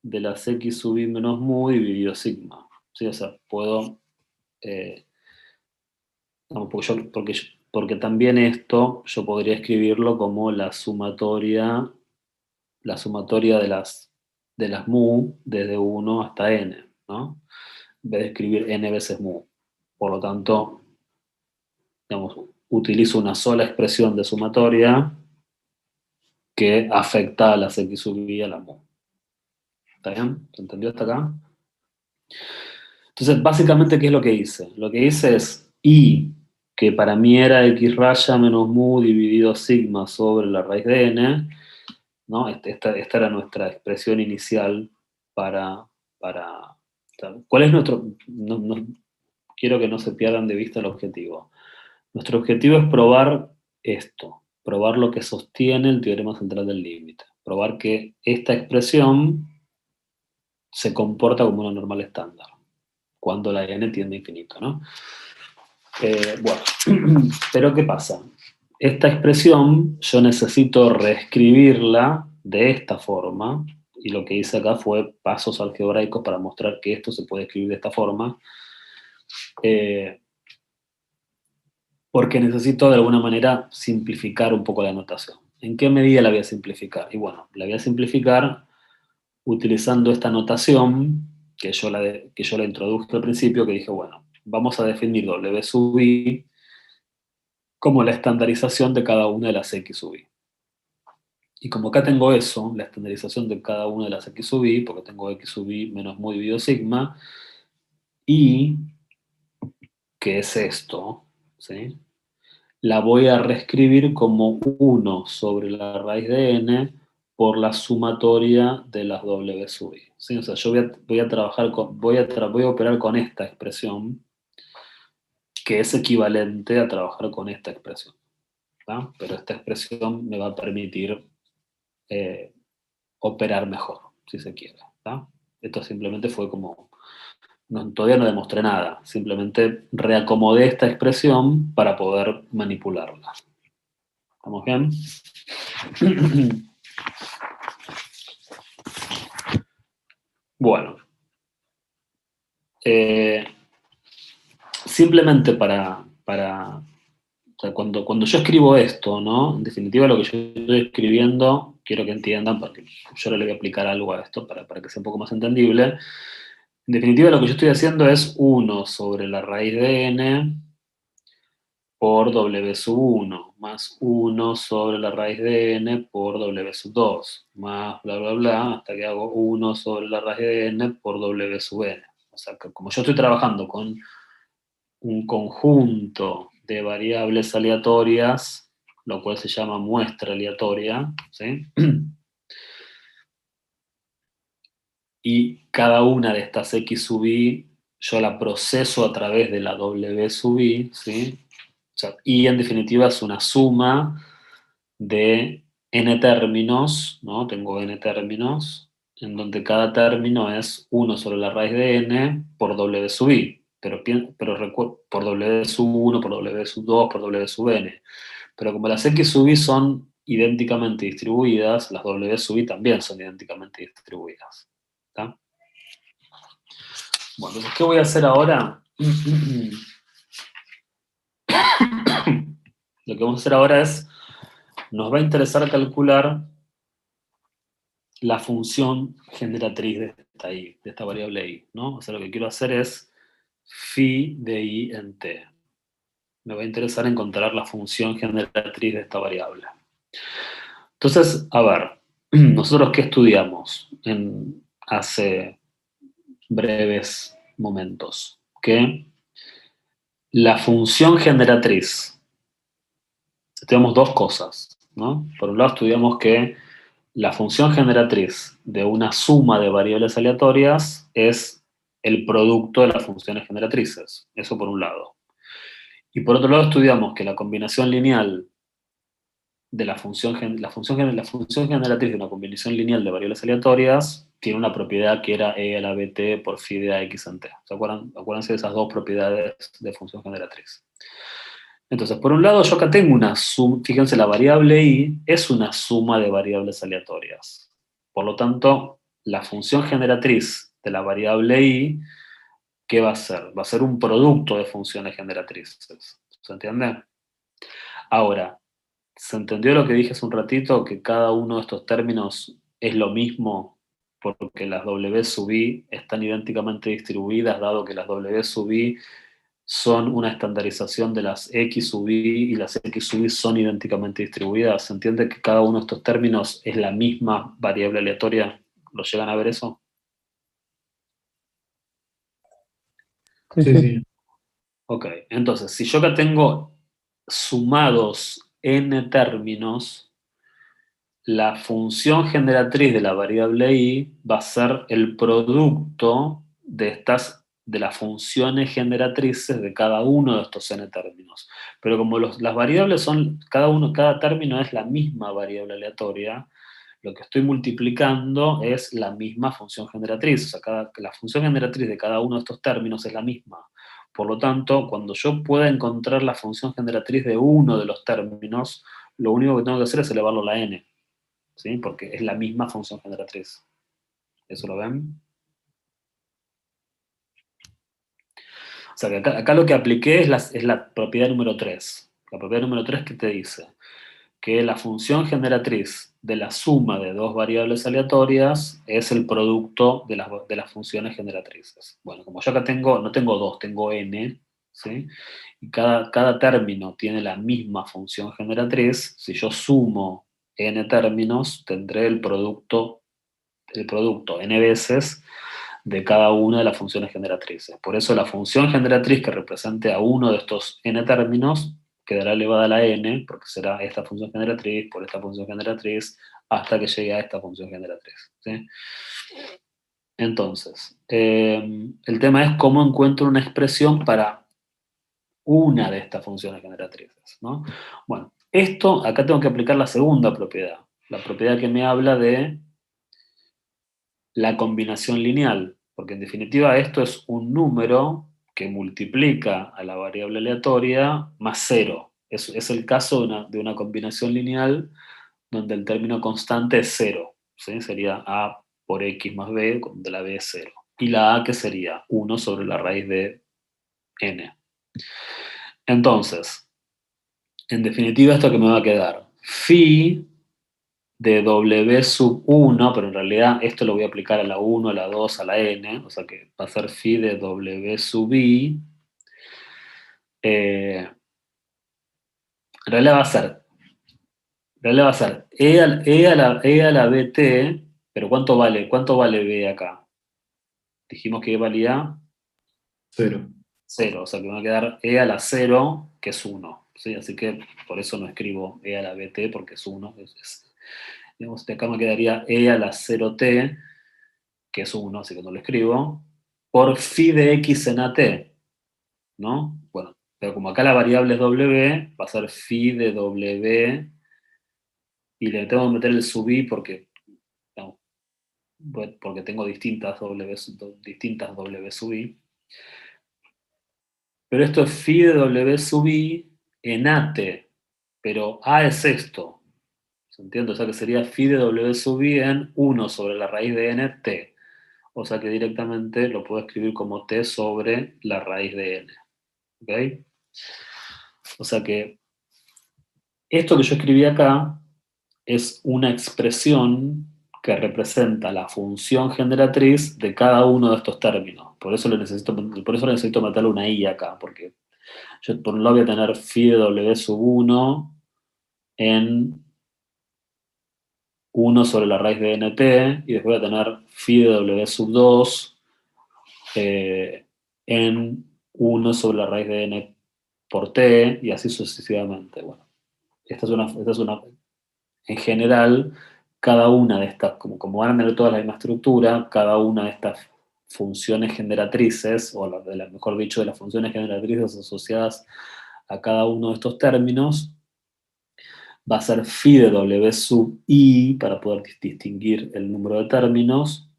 S3: de las x sub i menos mu dividido sigma. ¿Sí? O sea, puedo... no, porque también esto yo podría escribirlo como la sumatoria de las mu desde 1 hasta n, ¿no? En vez de escribir n veces mu. Por lo tanto, digamos, utilizo una sola expresión de sumatoria que afecta a las x sub i a la mu. ¿Está bien? ¿Se entendió hasta acá? Entonces, básicamente, ¿qué es lo que hice? Lo que hice es i, que para mí era x raya menos mu dividido sigma sobre la raíz de n, ¿no? Esta era nuestra expresión inicial para ¿cuál es nuestro...? Quiero que no se pierdan de vista el objetivo. Nuestro objetivo es probar esto, probar lo que sostiene el teorema central del límite, probar que esta expresión se comporta como una normal estándar, cuando la n tiende a infinito, ¿no? Bueno, pero ¿qué pasa? Esta expresión yo necesito reescribirla de esta forma, y lo que hice acá fue pasos algebraicos para mostrar que esto se puede escribir de esta forma, porque necesito de alguna manera simplificar un poco la notación. ¿En qué medida la voy a simplificar? Y bueno, la voy a simplificar utilizando esta notación que yo la introduje al principio, que dije, bueno, vamos a definir W sub i como la estandarización de cada una de las x sub i. Y como acá tengo eso, la estandarización de cada una de las x sub i, porque tengo x sub i menos mu dividido sigma, y que es esto, ¿sí? La voy a reescribir como 1 sobre la raíz de n por la sumatoria de las w sub i. ¿Sí? O sea, yo voy a operar con esta expresión, que es equivalente a trabajar con esta expresión, ¿tá? Pero esta expresión me va a permitir operar mejor, si se quiere, ¿tá? Esto simplemente fue como... todavía no demostré nada, simplemente reacomodé esta expresión para poder manipularla. ¿Estamos bien? Bueno. Simplemente o sea, cuando yo escribo esto, ¿no? En definitiva lo que yo estoy escribiendo, quiero que entiendan, porque yo ahora le voy a aplicar algo a esto para que sea un poco más entendible. En definitiva lo que yo estoy haciendo es 1 sobre la raíz de n por w sub 1, más 1 sobre la raíz de n por w sub 2, más bla bla bla, hasta que hago 1 sobre la raíz de n por w sub n. O sea, que como yo estoy trabajando con un conjunto de variables aleatorias, lo cual se llama muestra aleatoria, ¿sí? Y cada una de estas x sub i, yo la proceso a través de la w sub i, ¿sí? O sea, y en definitiva es una suma de n términos, ¿no? Tengo n términos, en donde cada término es 1 sobre la raíz de n por w sub i. Pero por W sub 1, por W sub 2, por W sub n. Pero como las X sub i son idénticamente distribuidas, las W sub i también son idénticamente distribuidas. ¿Está? Bueno, entonces, ¿qué voy a hacer ahora? Lo que vamos a hacer ahora es, nos va a interesar calcular la función generatriz de esta i, de esta variable i, ¿no? O sea, lo que quiero hacer es phi de i en t. Me va a interesar encontrar la función generatriz de esta variable. Entonces, a ver, nosotros qué estudiamos hace breves momentos, que la función generatriz, estudiamos dos cosas, ¿no? Por un lado estudiamos que la función generatriz de una suma de variables aleatorias es el producto de las funciones generatrices, eso por un lado. Y por otro lado estudiamos que la combinación lineal de la función generatriz de una combinación lineal de variables aleatorias tiene una propiedad que era e a la bt por phi de ax en t. ¿Se acuerdan? Acuérdense de esas dos propiedades de función generatriz. Entonces, por un lado, yo acá tengo una suma, fíjense, la variable i es una suma de variables aleatorias. Por lo tanto, la función generatriz de la variable i, ¿qué va a ser? Va a ser un producto de funciones generatrices. ¿Se entiende? Ahora, ¿se entendió lo que dije hace un ratito? Que cada uno de estos términos es lo mismo porque las W sub i están idénticamente distribuidas, dado que las W sub i son una estandarización de las X sub i y las X sub i son idénticamente distribuidas. ¿Se entiende que cada uno de estos términos es la misma variable aleatoria? ¿Lo llegan a ver eso?
S4: Sí,
S1: Sí,
S4: sí.
S1: sí.
S3: Ok, entonces, si yo acá tengo sumados n términos, la función generatriz de la variable i va a ser el producto de las funciones generatrices de cada uno de estos n términos. Pero como las variables son, cada término es la misma variable aleatoria, lo que estoy multiplicando es la misma función generatriz. O sea, la función generatriz de cada uno de estos términos es la misma. Por lo tanto, cuando yo pueda encontrar la función generatriz de uno de los términos, lo único que tengo que hacer es elevarlo a la n. ¿Sí? Porque es la misma función generatriz. ¿Eso lo ven? O sea, que acá lo que apliqué es la propiedad número 3. La propiedad número 3 que te dice que la función generatriz de la suma de dos variables aleatorias es el producto de las funciones generatrices. Bueno, como yo acá no tengo dos, tengo n, ¿sí? Y cada término tiene la misma función generatriz. Si yo sumo n términos, tendré el producto n veces de cada una de las funciones generatrices. Por eso la función generatriz que represente a uno de estos n términos quedará elevada a la n, porque será esta función generatriz por esta función generatriz, hasta que llegue a esta función generatriz. ¿Sí? Entonces, el tema es cómo encuentro una expresión para una de estas funciones generatrices, ¿no? Bueno, acá tengo que aplicar la segunda propiedad, la propiedad que me habla de la combinación lineal, porque en definitiva esto es un número que multiplica a la variable aleatoria más 0. Es el caso de una combinación lineal donde el término constante es 0. ¿Sí? Sería a por x más b, donde la b es 0. Y la a, que sería 1 sobre la raíz de n. Entonces, en definitiva, esto que me va a quedar, phi de W sub 1, pero en realidad esto lo voy a aplicar a la 1, a la 2, a la n, o sea que va a ser phi de W sub i. En realidad va a ser, e a la bt, pero ¿cuánto vale b acá? Dijimos que valía
S1: 0.
S3: 0, o sea que me va a quedar e a la 0, que es 1. ¿Sí? Así que por eso no escribo e a la bt, porque es 1. Digamos, de acá me quedaría e a la 0t, que es 1, así que no lo escribo, por phi de x en at, ¿no? Bueno, pero como acá la variable es w, va a ser phi de w, y le tengo que meter el sub i porque, no, porque tengo distintas w sub i. Pero esto es phi de w sub i en at, pero a es esto, ¿se entiende? O sea que sería phi de w sub i en 1 sobre la raíz de nt. O sea que directamente lo puedo escribir como t sobre la raíz de n. ¿Ok? O sea que esto que yo escribí acá es una expresión que representa la función generatriz de cada uno de estos términos. Por eso necesito meterle una i acá, porque yo por un lado voy a tener phi de w sub 1 en 1 sobre la raíz de nt, y después voy a tener phi de w sub 2 en 1 sobre la raíz de n por t, y así sucesivamente. Bueno, esta es una en general, cada una de estas, como van a tener toda la misma estructura, cada una de estas funciones generatrices, o mejor dicho, de las funciones generatrices asociadas a cada uno de estos términos, va a ser phi de w sub i, para poder distinguir el número de términos,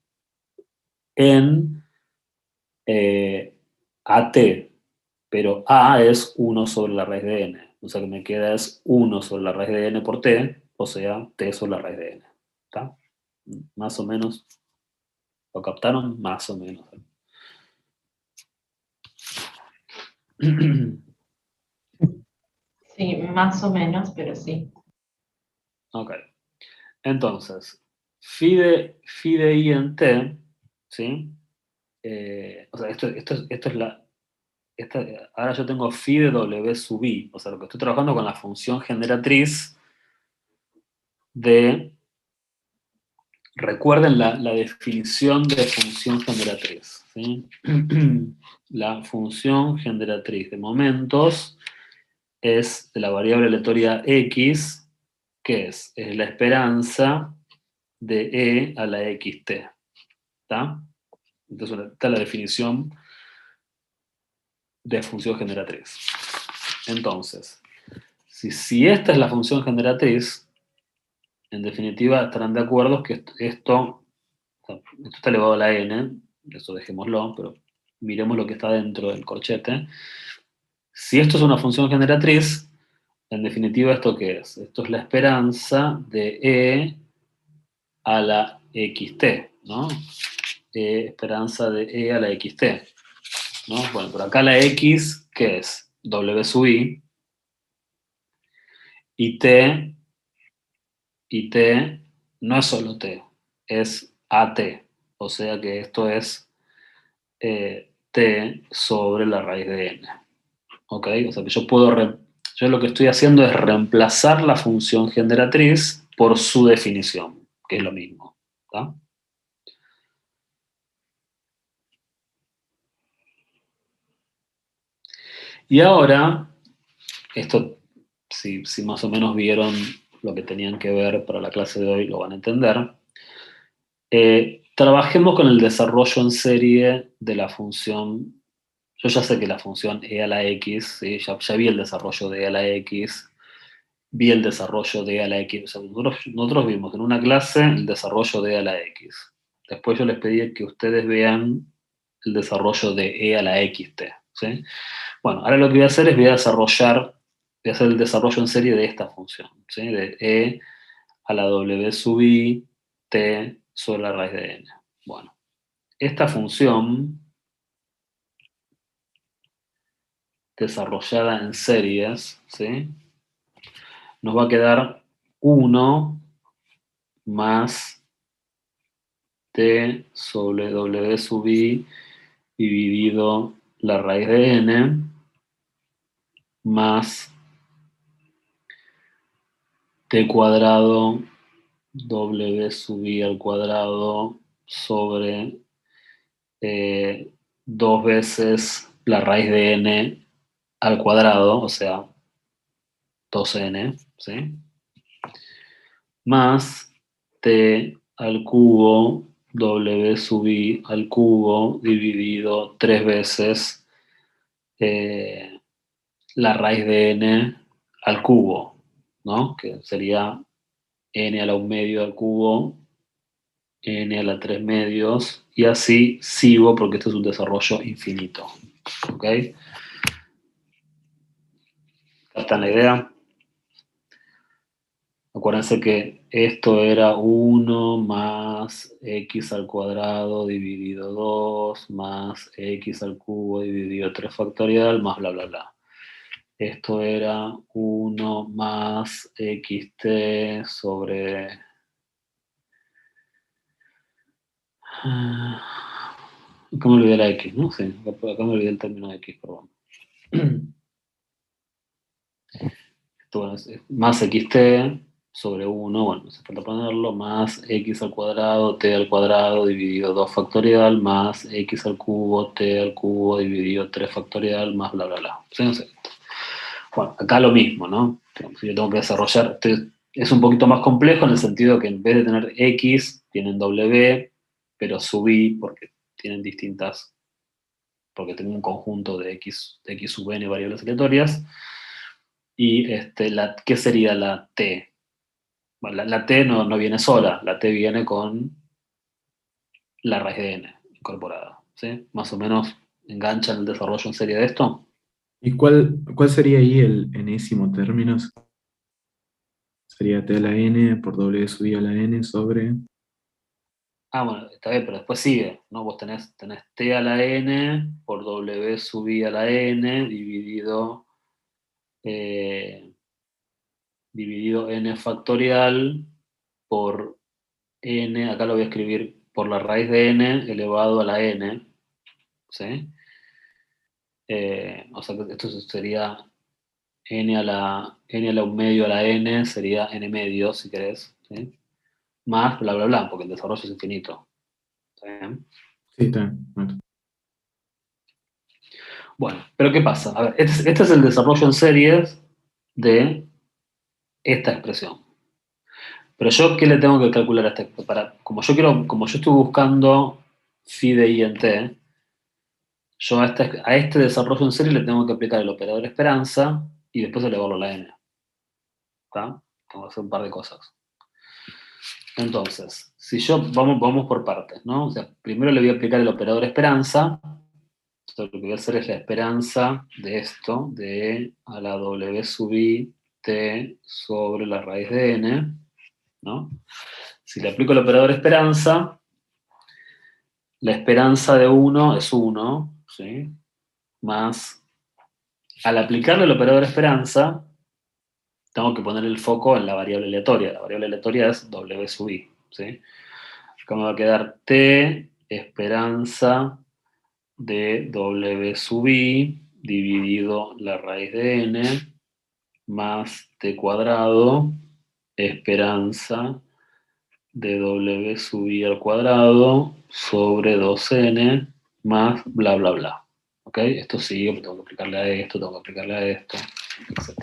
S3: en at, pero a es 1 sobre la raíz de n. O sea que me queda es 1 sobre la raíz de n por t, o sea, t sobre la raíz de n. ¿Está? Más o menos. ¿Lo captaron? Más o menos.
S6: Sí, más o menos, pero sí.
S3: Ok. Entonces, phi de i en t, ¿sí? O sea, esto es la... ahora yo tengo phi de w sub i, o sea, lo que estoy trabajando con la función generatriz de... Recuerden la definición de función generatriz, ¿sí? La función generatriz de momentos es de la variable aleatoria x, que es la esperanza de e a la xt. ¿Está? Entonces, esta es la definición de función generatriz. Entonces, si esta es la función generatriz, en definitiva estarán de acuerdo que esto está elevado a la n, eso dejémoslo, pero miremos lo que está dentro del corchete. Si esto es una función generatriz, en definitiva, ¿esto qué es? Esto es la esperanza de e a la xt, ¿no? Esperanza de e a la xt, ¿no? Bueno, por acá la x, ¿qué es? W sub i, y t no es solo t, es at, o sea que esto es t sobre la raíz de n. ¿Ok? O sea que yo lo que estoy haciendo es reemplazar la función generatriz por su definición, que es lo mismo. ¿Está? Y ahora, esto, si más o menos vieron lo que tenían que ver para la clase de hoy, lo van a entender. Trabajemos con el desarrollo en serie de la función. Yo ya sé que la función e a la x, ¿sí? ya vi el desarrollo de e a la x, vi el desarrollo de e a la x. O sea, nosotros vimos en una clase el desarrollo de e a la x. Después yo les pedí que ustedes vean el desarrollo de e a la xt. ¿Sí? Bueno, ahora lo que voy a hacer es voy a hacer el desarrollo en serie de esta función, ¿sí? De e a la w sub i t sobre la raíz de n. Bueno, esta función desarrollada en series, ¿sí? Nos va a quedar 1 más t sobre w sub i dividido la raíz de n más t cuadrado w sub i al cuadrado sobre 2 veces la raíz de n al cuadrado, o sea, 2n, ¿sí? Más t al cubo w sub i al cubo dividido 3 veces la raíz de n al cubo, ¿no? Que sería n a la 1 medio al cubo, n a la 3 medios, y así sigo porque esto es un desarrollo infinito. ¿Ok? ¿Captan la idea? Acuérdense que esto era 1 más x al cuadrado dividido 2 más x al cubo dividido 3 factorial más bla bla bla. Esto era 1 más xt sobre... Acá me olvidé la x, ¿no? Sí, acá me olvidé el término de x, perdón. Esto, bueno, es más xt sobre 1, bueno, no hace falta ponerlo, más x al cuadrado, t al cuadrado dividido 2 factorial, más x al cubo, t al cubo dividido 3 factorial, más bla bla bla. ¿Sí? No sé. Bueno, acá lo mismo, ¿no? Yo tengo que desarrollar, es un poquito más complejo en el sentido que en vez de tener x, tienen w, pero sub i, porque tienen distintas, porque tengo un conjunto de x sub n variables aleatorias. Y ¿qué sería la t? Bueno, la t no viene sola, la t viene con la raíz de n incorporada. ¿Sí? Más o menos enganchan el desarrollo en serie de esto.
S1: ¿Y cuál sería ahí el enésimo término? Sería t a la n por w sub i a la n sobre...
S3: Ah, bueno, está bien, pero después sigue, ¿no? Vos tenés t a la n por w sub i a la n dividido n factorial por n, acá lo voy a escribir por la raíz de n elevado a la n, ¿sí? O sea que esto sería n a la 1 medio a la n, sería n medio, si querés, ¿sí? Más bla bla bla, porque el desarrollo es infinito. ¿Está bien?
S1: Sí, está bien. Bueno.
S3: Bueno, pero ¿qué pasa? A ver, este es el desarrollo en series de esta expresión. Pero yo, ¿qué le tengo que calcular a esta expresión? Como yo estoy buscando phi de i en t, yo a este desarrollo en serie le tengo que aplicar el operador esperanza y después elevarlo a la n. ¿Está? Tengo que hacer un par de cosas. Entonces, vamos por partes, ¿no? O sea, primero le voy a aplicar el operador esperanza. Entonces, lo que voy a hacer es la esperanza de esto, de a la w sub i t sobre la raíz de n, ¿no? Si le aplico el operador esperanza, la esperanza de 1 es 1, ¿sí? Más, al aplicarle el operador esperanza, tengo que poner el foco en la variable aleatoria. La variable aleatoria es w sub i, ¿sí? Acá me va a quedar t esperanza de w sub i dividido la raíz de n más t cuadrado esperanza de w sub i al cuadrado sobre 2n más bla bla bla. ¿Ok? Esto sigue, tengo que aplicarle a esto, tengo que aplicarle a esto, etc.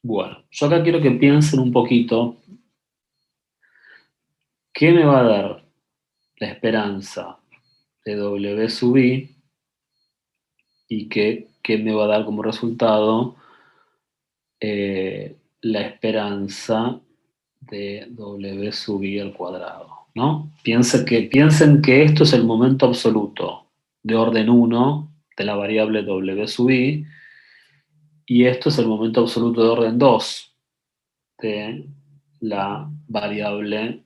S3: Bueno, yo acá quiero que piensen un poquito qué me va a dar la esperanza de w sub i y qué me va a dar como resultado la esperanza de w sub i al cuadrado, ¿no? Piensen que esto es el momento absoluto de orden 1 de la variable w sub i y esto es el momento absoluto de orden 2 de la variable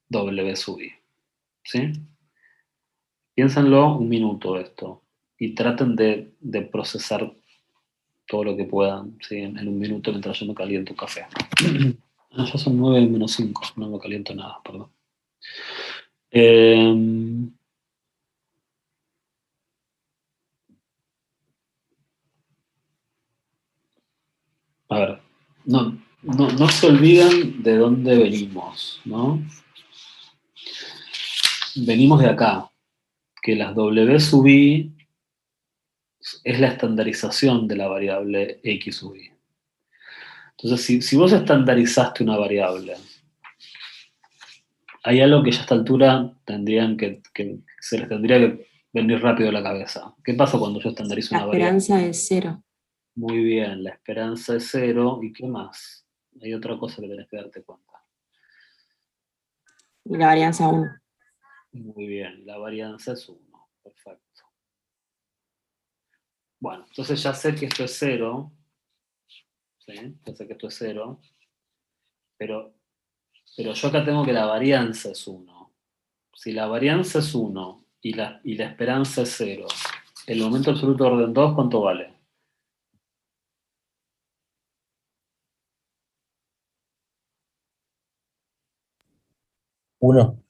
S3: w sub i, ¿sí? Piénsenlo un minuto esto y traten de procesar todo lo que puedan, ¿sí? En un minuto mientras yo me caliento un café. Ya son 9 menos 5, no me caliento nada, perdón. A ver, no se olviden de dónde venimos, ¿no? Venimos de acá, que las w sub i es la estandarización de la variable x sub i. Entonces, si vos estandarizaste una variable, hay algo que ya a esta altura se les tendría que venir rápido a la cabeza. ¿Qué pasa cuando yo estandarizo
S9: La
S3: una variable?
S9: esperanza es 0.
S3: Muy bien, la esperanza es 0. ¿Y qué más? Hay otra cosa que tenés que darte cuenta.
S9: Y la varianza 1.
S3: Muy bien, la varianza es 1. Perfecto. Bueno, entonces ya sé que esto es 0, ¿sí? Ya sé que esto es 0, pero yo acá tengo que la varianza es 1. Si la varianza es 1 y la esperanza es 0, el momento absoluto de orden 2, ¿cuánto vale?
S2: 1.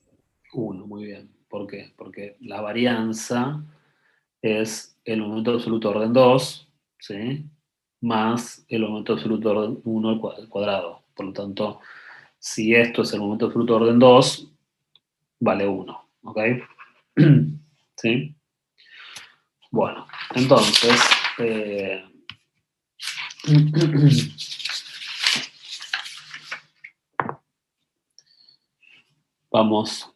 S3: 1, muy bien. ¿Por qué? Porque la varianza es el momento absoluto de orden 2, ¿sí? Más el momento absoluto de orden 1 al cuadrado. Por lo tanto, si esto es el momento absoluto de orden 2, vale 1, ¿ok? ¿Sí? Bueno, entonces, vamos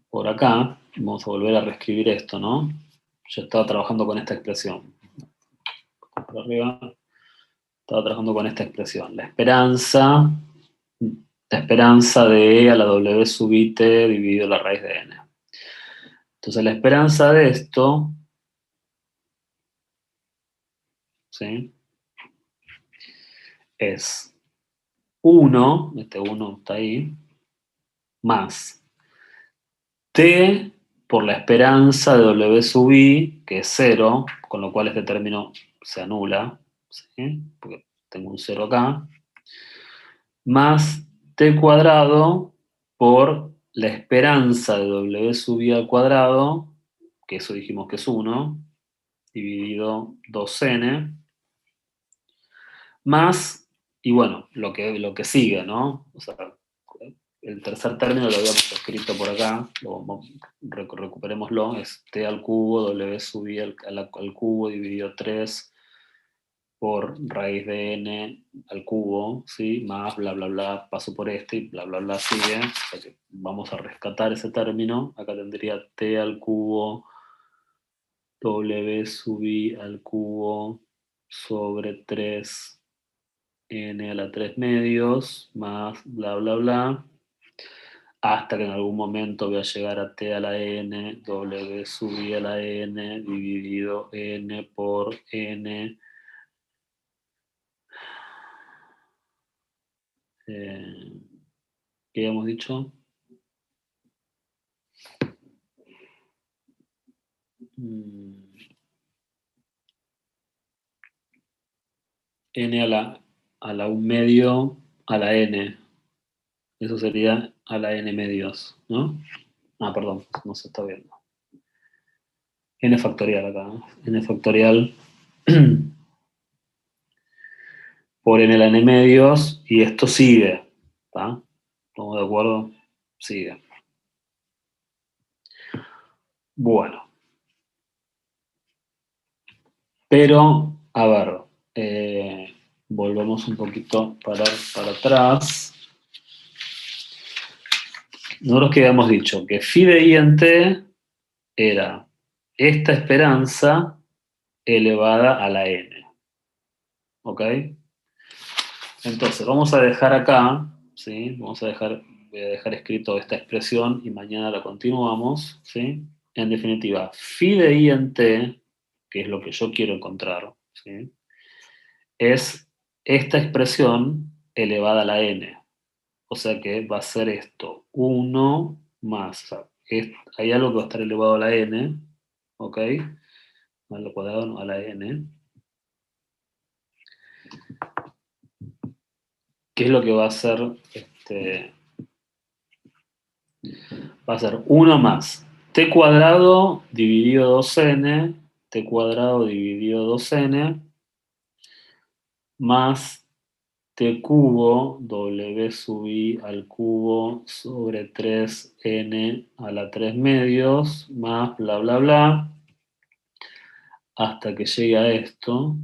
S3: por acá, vamos a volver a reescribir esto, ¿no? Yo estaba trabajando con esta expresión. Por arriba, estaba trabajando con esta expresión. La esperanza de E a la W sub IT dividido la raíz de N. Entonces la esperanza de esto, ¿sí? Es 1, este 1 está ahí, más T por la esperanza de W sub I, que es 0, con lo cual este término se anula, ¿sí? Porque tengo un 0 acá, más T cuadrado por la esperanza de W sub I al cuadrado, que eso dijimos que es 1, dividido 2n, más, y bueno, lo que sigue, ¿no? O sea, el tercer término lo habíamos escrito por acá, recuperémoslo, es t al cubo, w sub i al cubo dividido 3 por raíz de n al cubo, ¿sí? Más bla bla bla, paso por este y bla bla bla sigue. O sea que vamos a rescatar ese término. Acá tendría t al cubo, w sub i al cubo sobre 3 n a la 3 medios, más bla bla bla, hasta que en algún momento voy a llegar a t a la n, w sub i a la n, dividido n por n, ¿qué habíamos dicho? N a la 1 medio a la n. Eso sería a la n medios, ¿no? Ah, perdón, no se está viendo. N factorial acá, ¿no? N factorial por n a la n medios, y esto sigue, ¿está? ¿Estamos de acuerdo? Sigue. Bueno. Pero, a ver, volvemos un poquito para atrás. Nosotros que habíamos dicho que phi de I en T era esta esperanza elevada a la n. ¿Ok? Entonces, vamos a dejar acá, ¿sí? Voy a dejar escrito esta expresión y mañana la continuamos, ¿sí? En definitiva, phi de I en T, que es lo que yo quiero encontrar, ¿sí? Es esta expresión elevada a la n. O sea que va a ser esto, 1 más, o sea, hay algo que va a estar elevado a la n, ¿ok? Al cuadrado, no, a la n. ¿Qué es lo que va a hacer? Va a ser 1 más t cuadrado dividido 2n, t cuadrado dividido 2n, más t cubo, w sub i al cubo sobre 3n a la 3 medios, más bla bla bla, hasta que llegue a esto.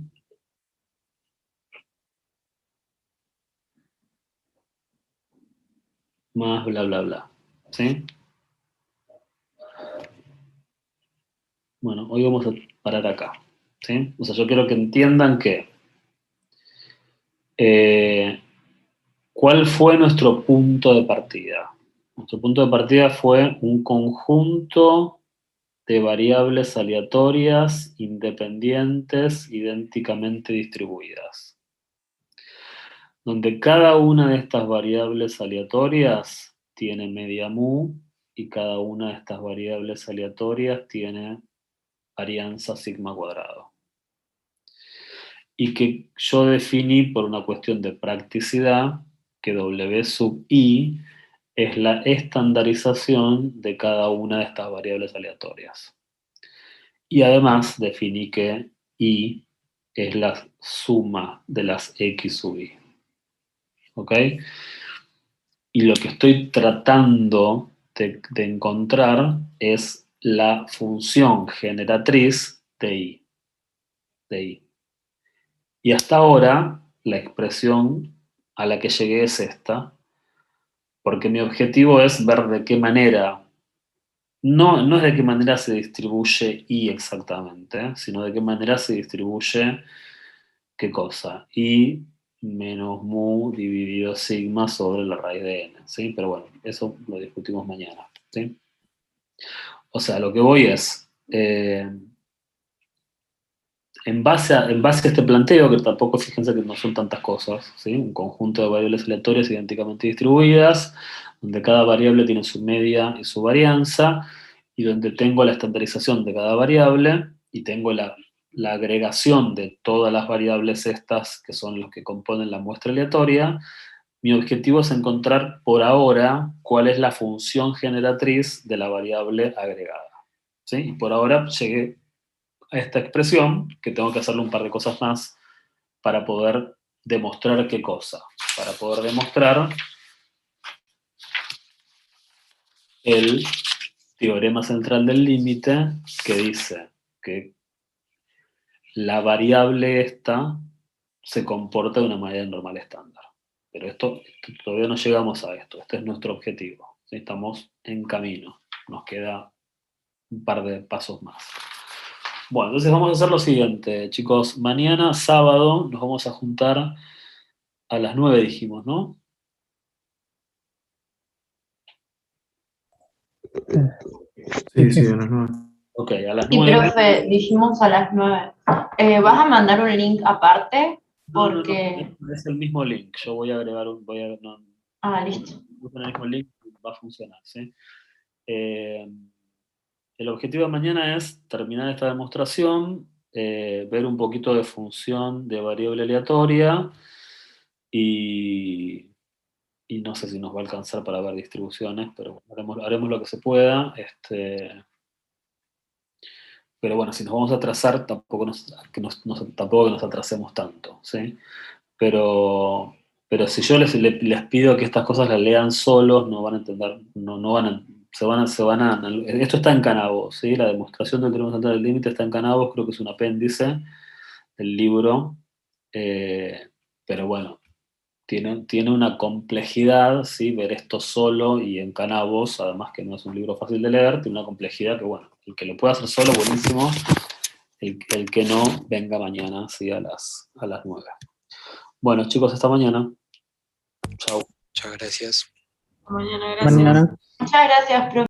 S3: Más bla bla bla. ¿Sí? Bueno, hoy vamos a parar acá. ¿Sí? O sea, yo quiero que entiendan que ¿cuál fue nuestro punto de partida? Nuestro punto de partida fue un conjunto de variables aleatorias independientes idénticamente distribuidas, donde cada una de estas variables aleatorias tiene media mu y cada una de estas variables aleatorias tiene varianza sigma cuadrado. Y que yo definí por una cuestión de practicidad que W sub i es la estandarización de cada una de estas variables aleatorias. Y además definí que i es la suma de las x sub i. ¿Ok? Y lo que estoy tratando de encontrar es la función generatriz de i. Y hasta ahora, la expresión a la que llegué es esta, porque mi objetivo es ver de qué manera, no es de qué manera se distribuye i exactamente, sino de qué manera se distribuye, ¿qué cosa? I menos mu dividido sigma sobre la raíz de n, ¿sí? Pero bueno, eso lo discutimos mañana, ¿sí? O sea, lo que voy es, en base a este planteo, que tampoco fíjense que no son tantas cosas, ¿sí? Un conjunto de variables aleatorias idénticamente distribuidas, donde cada variable tiene su media y su varianza, y donde tengo la estandarización de cada variable, y tengo la agregación de todas las variables estas, que son los que componen la muestra aleatoria. Mi objetivo es encontrar por ahora cuál es la función generatriz de la variable agregada, ¿sí? Y por ahora llegué a esta expresión, que tengo que hacerle un par de cosas más para poder demostrar qué cosa. Para poder demostrar el teorema central del límite, que dice que la variable esta se comporta de una manera normal estándar. Pero esto todavía no llegamos a esto. Este es nuestro objetivo. Estamos en camino. Nos queda un par de pasos más. Bueno, entonces vamos a hacer lo siguiente, chicos. Mañana, sábado, nos vamos a juntar a las 9, dijimos, ¿no?
S1: Sí, a las 9.
S3: Ok, a las
S6: Y
S3: 9.
S6: profe, dijimos a las 9. ¿Vas a mandar un link aparte? Porque...
S3: No, es el mismo link. Yo voy a agregar un...
S6: listo.
S3: Voy a poner el mismo link y va a funcionar, ¿sí? El objetivo de mañana es terminar esta demostración, ver un poquito de función de variable aleatoria y no sé si nos va a alcanzar para ver distribuciones, pero haremos lo que se pueda. Pero bueno, si nos vamos a atrasar, tampoco tampoco que nos atrasemos tanto, ¿sí? Pero si yo les pido que estas cosas las lean solos, no van a entender, esto está en Canavos, ¿sí? La demostración del teorema central del límite está en Canavos, creo que es un apéndice del libro, pero bueno, tiene una complejidad, ¿sí? Ver esto solo y en Canavos, además que no es un libro fácil de leer, tiene una complejidad que, bueno, el que lo pueda hacer solo, buenísimo, el que no, venga mañana, ¿sí? a las 9. Bueno, chicos, hasta mañana. Chao.
S9: Muchas gracias.
S7: Mañana, gracias.
S4: Mañana.
S6: Muchas gracias, profe.